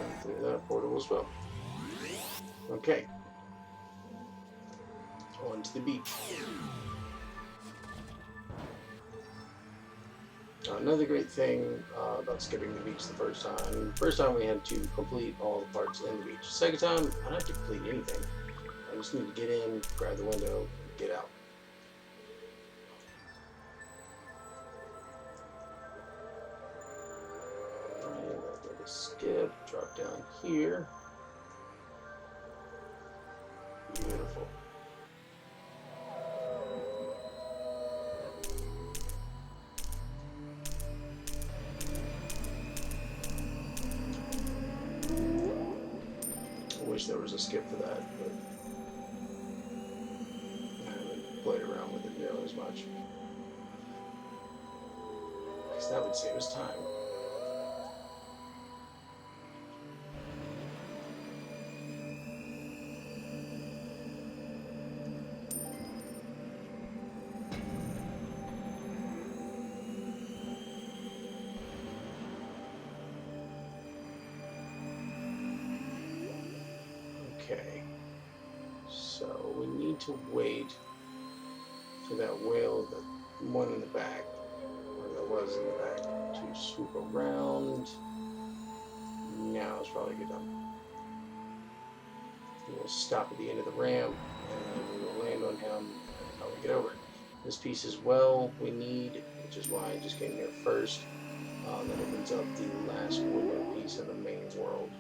And through that portal as well. Okay. On to the beach. Another great thing about skipping the beach the first time. First time we had to complete all the parts in the beach. Second time, I don't have to complete anything. I just need to get in, grab the window, get out. Alright, let's make a skip, drop down here. Beautiful. I wish there was a skip for that, but I haven't played around with it nearly as much. Because that would save us time. Okay, so we need to wait for that whale, the one in the back, or that was in the back, to swoop around. Now it's probably good time. We'll stop at the end of the ramp, and we will land on him and probably get over it. This piece as well we need, which is why I just came here first. That opens up the last window piece of the main world.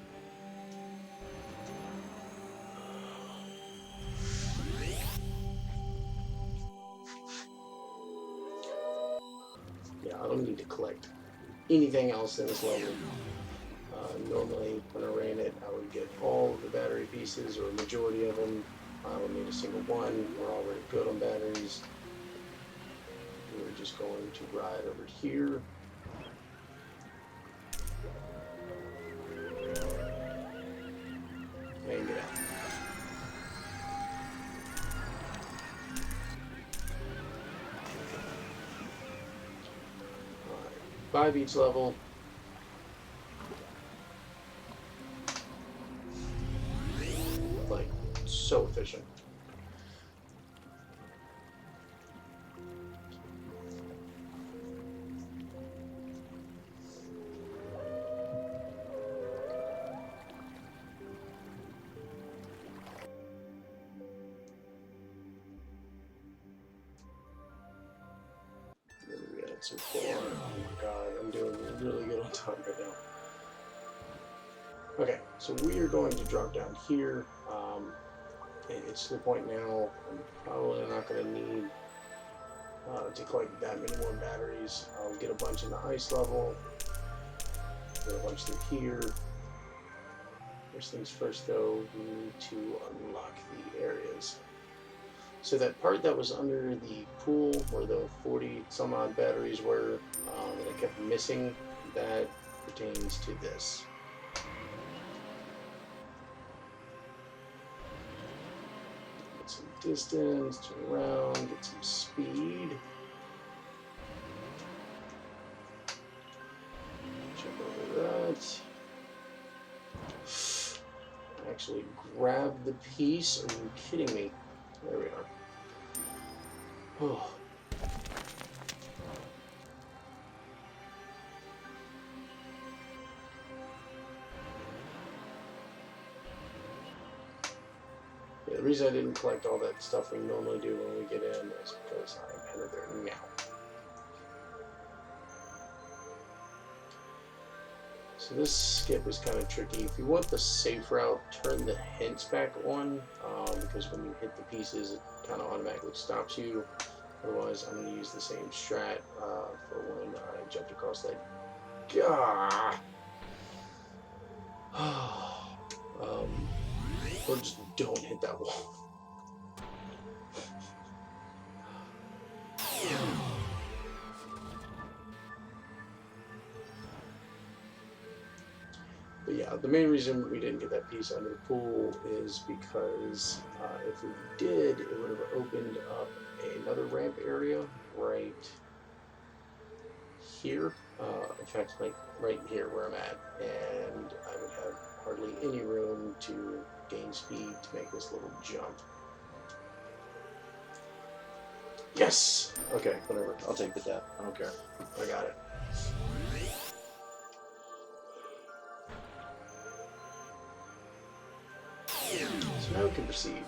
Yeah, I don't need to collect anything else in this level. Normally, when I ran it, I would get all of the battery pieces, or a majority of them. I don't need a single one. We're already good on batteries. We're just going to ride over here. And get out. Alright, 5 each level. Like, so efficient. So far. Oh my god, I'm doing really good on time right now. Okay, so we are going to drop down here. It's to the point now I'm probably not going to need to collect that many more batteries. I'll get a bunch in the ice level, get a bunch through here. First things first though, we need to unlock the areas. So that part that was under the pool where the 40 some odd batteries were that I kept missing, that pertains to this. Get some distance, turn around, get some speed. Jump over that. Actually grab the piece. Are you kidding me? There we are. Oh. Yeah, the reason I didn't collect all that stuff we normally do when we get in is because I'm headed there now. So this skip is kind of tricky. If you want the safe route, turn the hints back on, because when you hit the pieces, it kind of automatically stops you. Otherwise, I'm going to use the same strat for when I jumped across that. Gah! Or just don't hit that wall. But yeah, the main reason we didn't get that piece under the pool is because if we did, it would have opened up another ramp area right here. In fact, like right here where I'm at, and I would have hardly any room to gain speed to make this little jump. Yes! Okay, whatever. I'll take the death. I don't care. I got it. So now we can proceed.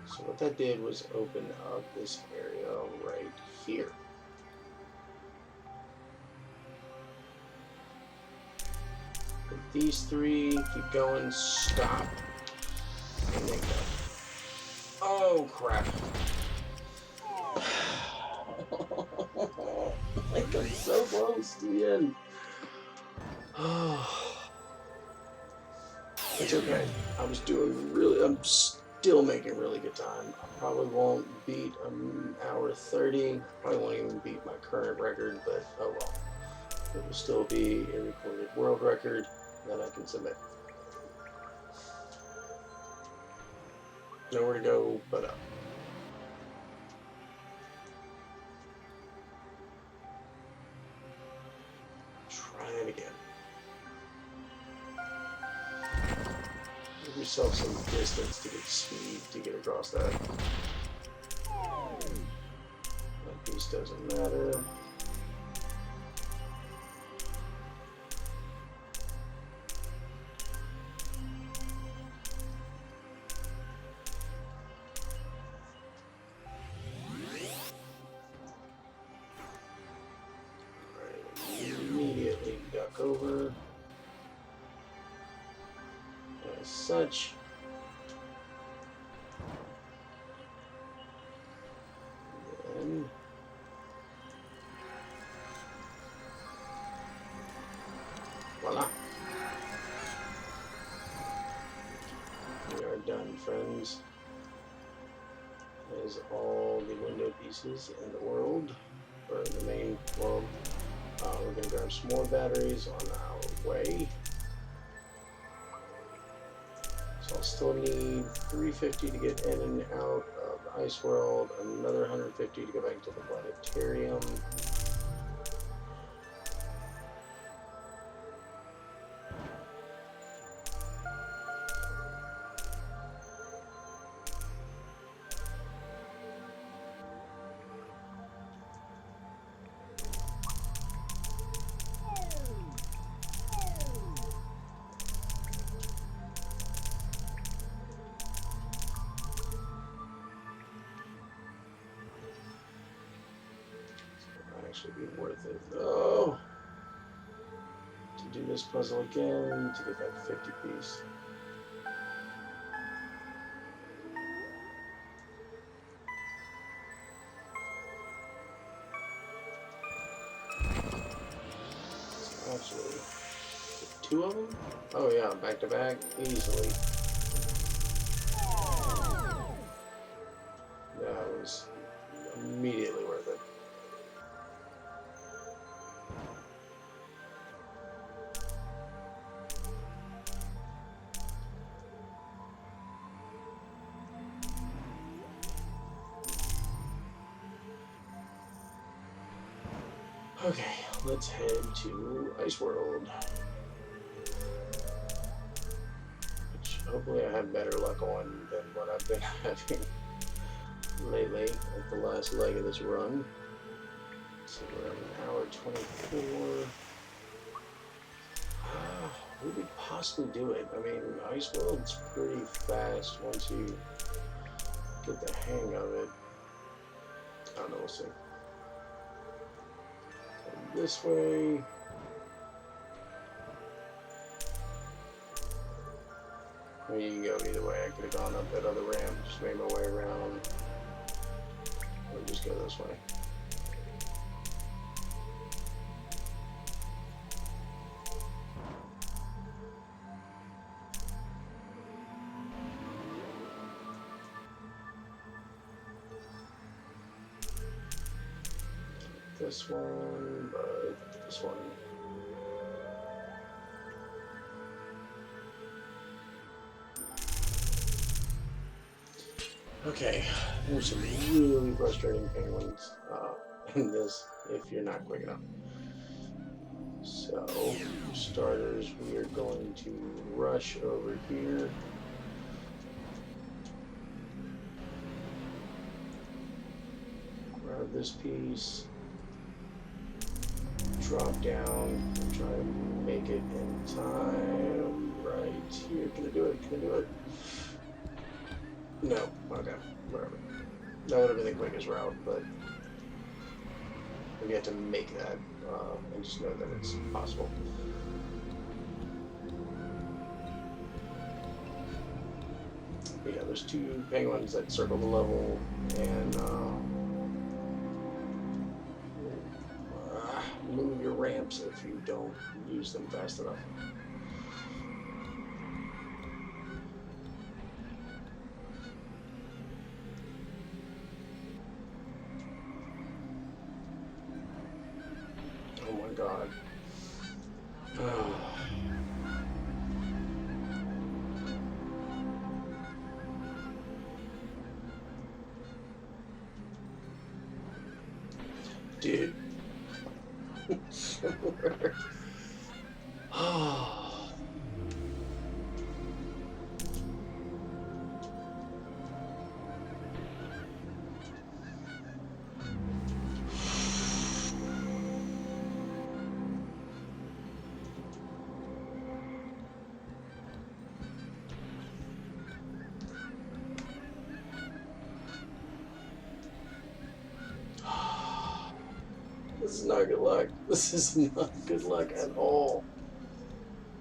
So what that did was open up this area right here. With these three, keep going, stop, and then go. Oh crap. Like I'm so close to the end. It's okay. I was doing really, I'm still making really good time. I probably won't beat an hour 30. Probably won't even beat my current record, but oh well. It will still be a recorded world record that I can submit. Nowhere to go but up. Try it again. Give yourself some distance to get speed to get across that. That piece doesn't matter. as such. And voila. We are done, friends. That is all the window pieces in the world, or in the main world. We're going to grab some more batteries on our way. So I'll still need 350 to get in and out of the ice world, another 150 to go back to the planetarium. Actually be worth it though to do this puzzle again to get that 50 piece. So actually, 2 of them? Oh yeah, back to back, easily. That was immediately worth it. Okay, let's head to Ice World. Which hopefully I have better luck on than what I've been having lately at the last leg of this run. So we're at an hour 24. We could possibly do it. I mean, Ice World's pretty fast once you get the hang of it. I don't know, we'll see. This way. I mean, you can go either way. I could have gone up that other ramp, just made my way around. Or just go this way. This one, but this one. Okay, there's some really frustrating penguins in this if you're not quick enough. So, for starters, we are going to rush over here. Grab this piece. Drop down and try to make it in time right here. Can I do it? Can I do it? No. Okay. Whatever. That would have been the quickest route, but we have to make that and just know that it's possible. But yeah, there's 2 penguins that circle the level, and move your ramps if you don't use them fast enough. Oh my god. Dude. This is not good luck. This is not good luck at all.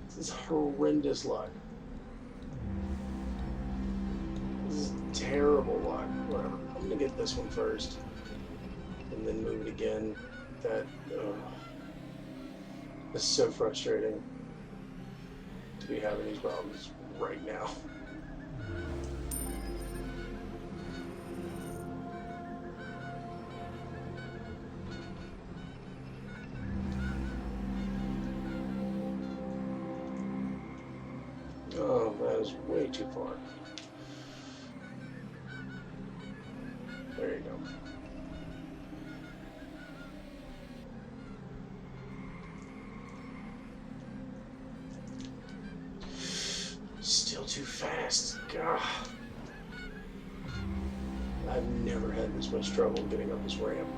This is horrendous luck. terrible luck. Whatever. I'm gonna get this one first, and then move it again. That this is so frustrating to be having these problems right now. Oh, that is way too far. There you go. Still too fast. God. I've never had this much trouble getting up this ramp.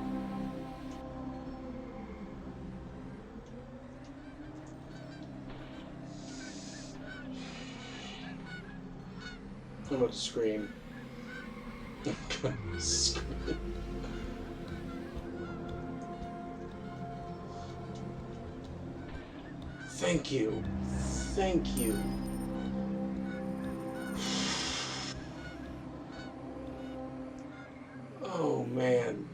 I'm about to scream. Scream. Thank you. Thank you. Oh man.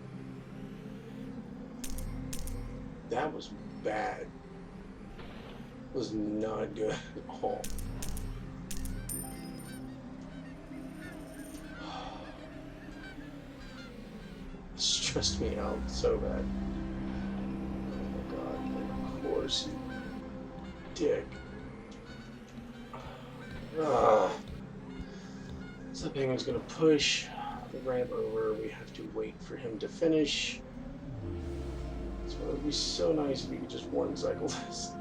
That was bad. It was not good at all. Stressed me out so bad. Oh my god, and of course, you dick. So that penguin's gonna push the ramp over. We have to wait for him to finish. So it would be so nice if you could just one cycle this.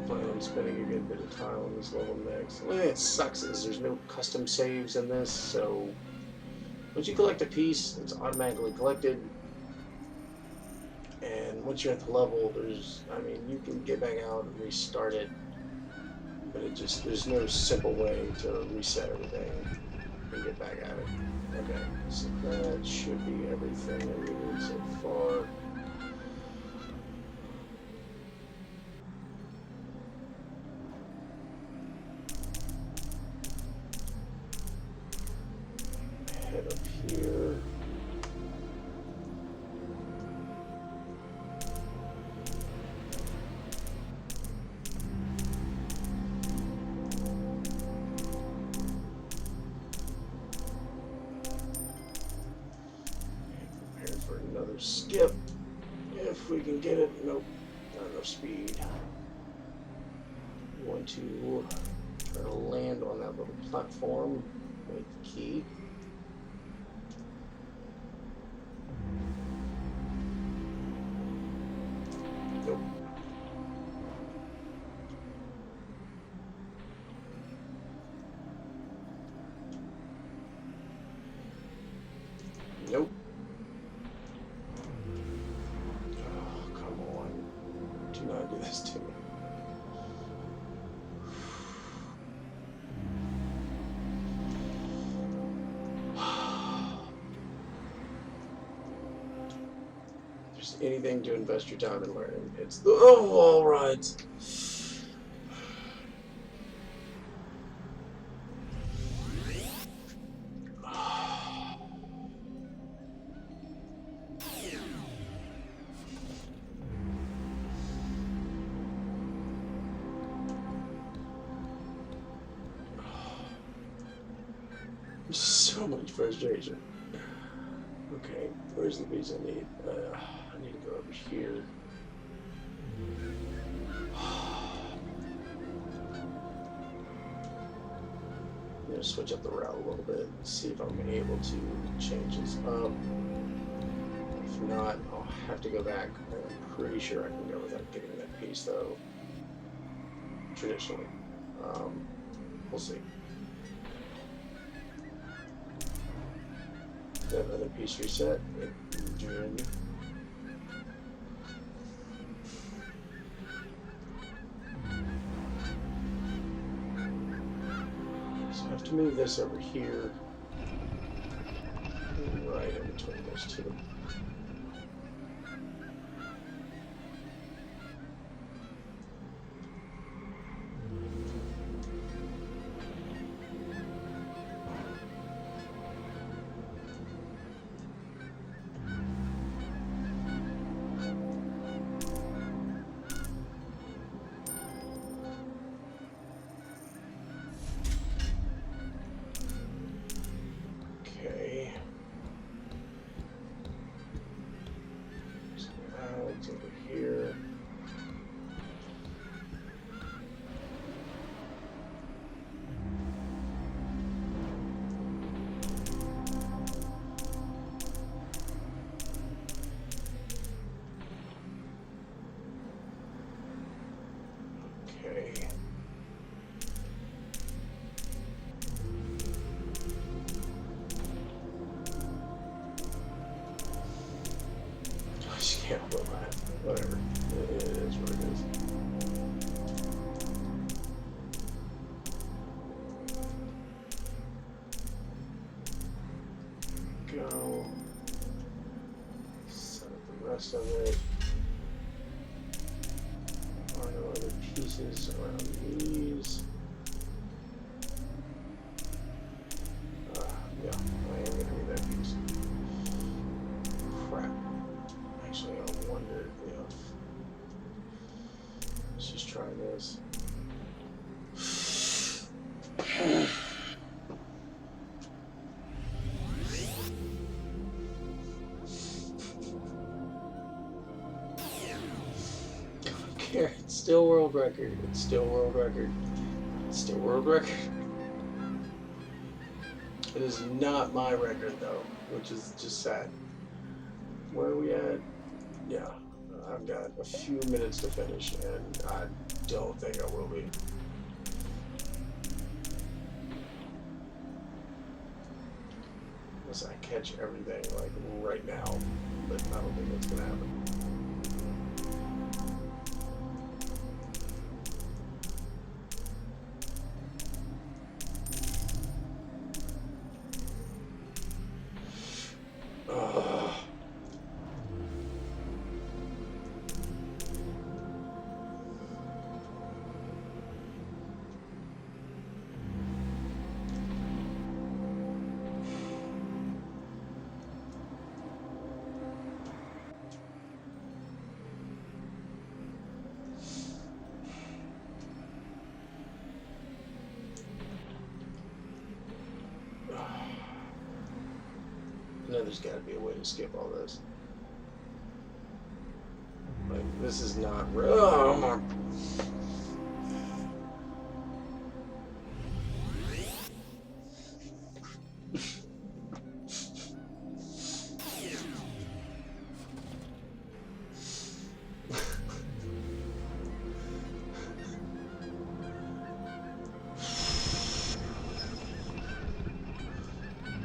Plan on spending a good bit of time on this level next. The only thing that sucks is there's no custom saves in this, so once you collect a piece, it's automatically collected. And once you're at the level, I mean, you can get back out and restart it, but there's no simple way to reset everything and get back at it. Okay, so that should be everything that we need so far. Head up here. And prepare for another skip. If we can get it. Nope, not enough speed. We want to try to land on that little platform with the key. Nope. Nope. Oh, come on. Do not do this to me. If there's anything to invest your time in learning, it's the wall rides. So much frustration. Okay, where's the piece I need? I need to go over here. I'm gonna switch up the route a little bit and see if I'm able to change this up. If not, I'll have to go back. I'm pretty sure I can go without getting that piece though. Traditionally. We'll see. That other piece reset. Adjourn. So I have to move this over here. Right in between those two. Yeah, well, whatever. It is what it is. Go. Set up the rest of it. There are no other pieces around these. Yeah, I am gonna need that piece. Crap. Actually, I wonder if. Let's just try this. It's still world record. It's still world record. It's still world record. It is not my record though, which is just sad. Where are we at? Yeah, I've got a few minutes to finish, and I don't think I will be. Unless I catch everything like right now, but I don't think that's gonna happen. I know there's got to be a way to skip all this. Like, this is not real. Oh my.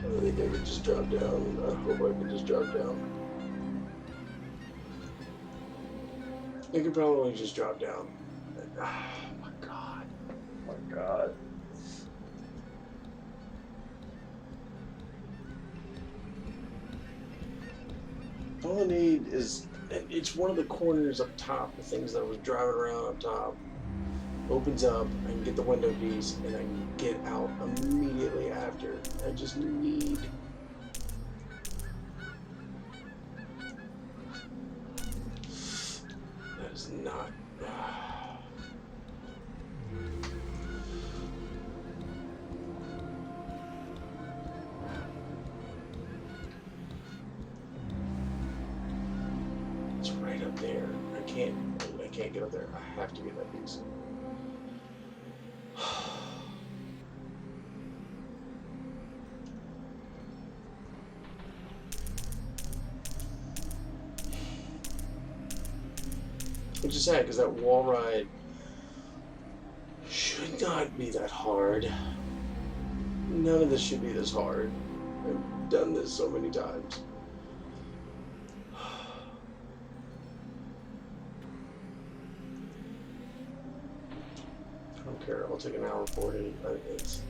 I think I could just drop down. I hope I can just drop down. I could probably just drop down. Oh my god. Oh my god. All I need is, it's one of the corners up top, the things that I was driving around up top. Opens up, I can get the window piece, and I can get out immediately after. I just need... That is not... It's right up there. I can't get up there. I have to get that piece. Which is sad, because that wall ride should not be that hard. None of this should be this hard. I've done this so many times. I don't care. I'll take an hour 40. It's...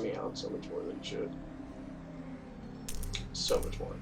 me out so much more than it should. So much more.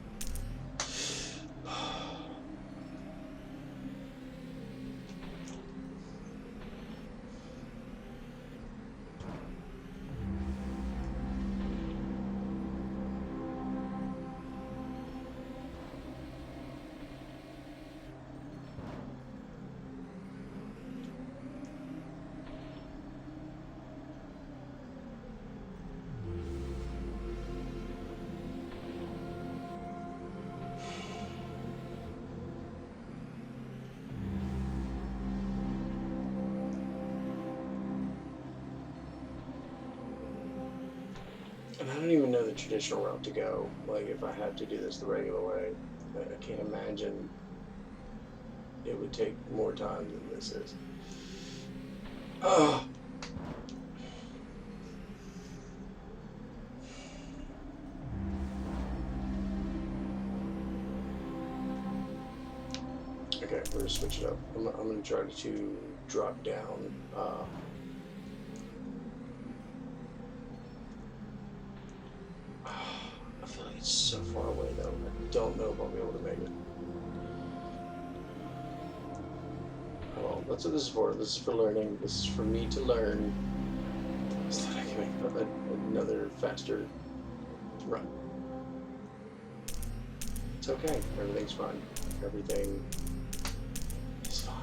And I don't even know the traditional route to go. Like, if I have to do this the regular way, I can't imagine it would take more time than this is. Oh. Okay, we're gonna switch it up. I'm gonna try to drop down. I feel like it's so far away though. I don't know if I'll be able to make it. Well, that's what this is for. This is for learning. This is for me to learn so that I can make another faster run. It's okay. Everything's fine. Everything is fine.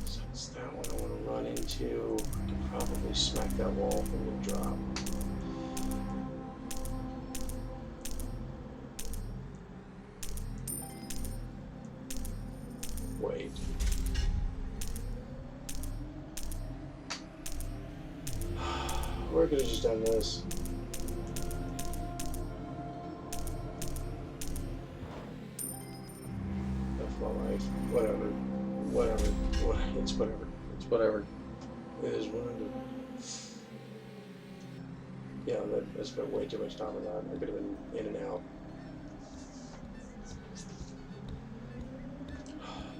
So it's that one I want to run into. I can probably smack that wall from the drop. Wait. Or I could have just done this. That's my life. Whatever. Whatever. It's whatever. It's whatever. It is what I do. Yeah, I spent way too much time on that. I could have been in and out.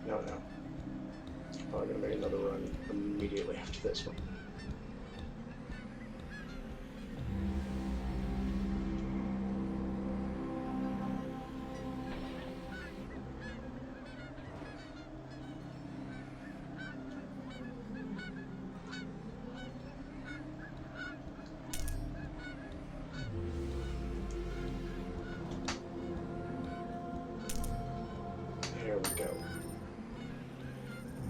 No. I'm probably going to make another run immediately after this one. There we go.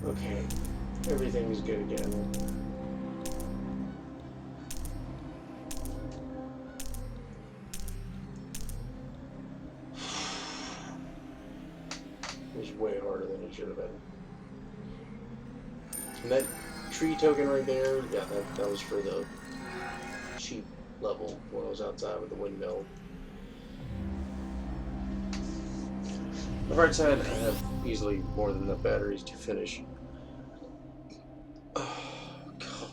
Okay, everything is good again. It was way harder than it should have been. And that tree token right there, yeah, that was for the cheap level when I was outside with the windmill. The bright side, I have easily more than enough batteries to finish. Oh, God.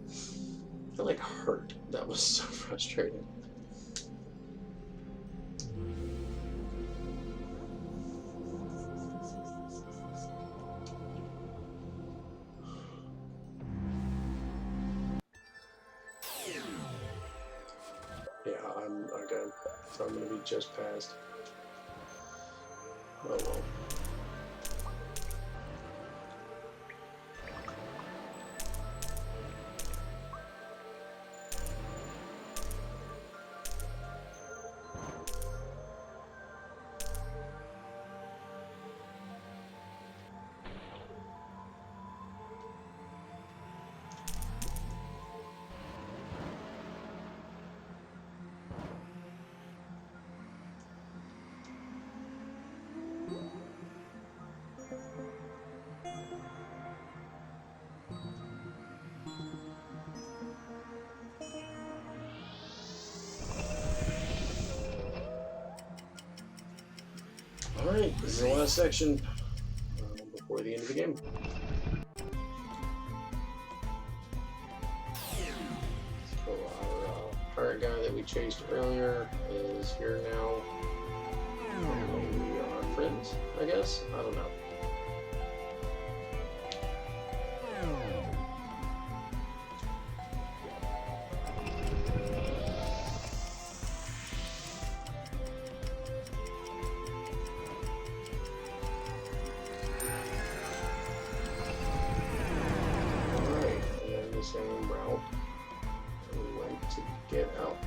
I feel like hurt. That was so frustrating. Yeah, I'm okay. So I'm gonna be just past. Oh well. Alright, this is the last section before the end of the game. So our pirate guy that we chased earlier is here now. We are friends, I guess? I don't know. Same route we went to get out.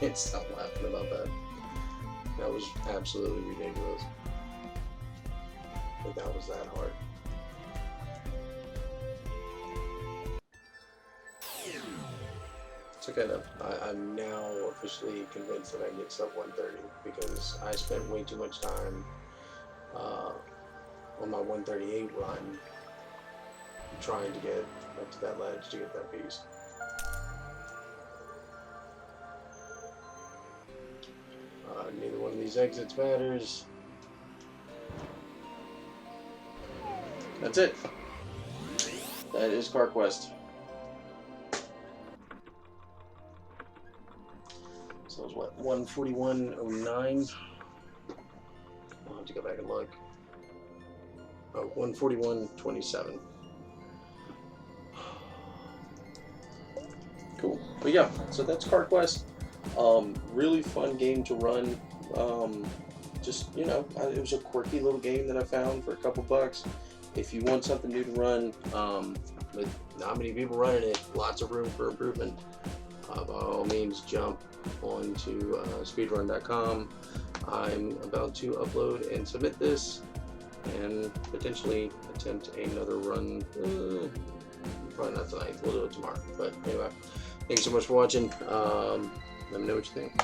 can't stop laughing about that. That was absolutely ridiculous. But that was that hard. It's okay though. I'm now officially convinced that I can get sub 130 because I spent way too much time on my 138 run trying to get up to that ledge to get that beast. Neither one of these exits matters. That's it. That is CarQuest. So it was what, 141.09? I'll have to go back and look. Oh, 141.27. Cool. But yeah, so that's CarQuest. Really fun game to run. Just, you know, it was a quirky little game that I found for a couple bucks. If you want something new to run, with not many people running it, lots of room for improvement, by all means jump onto SpeedRun.com. I'm about to upload and submit this and potentially attempt another run. Probably not tonight, we'll do it tomorrow. But anyway, thanks so much for watching. Let me know what you think.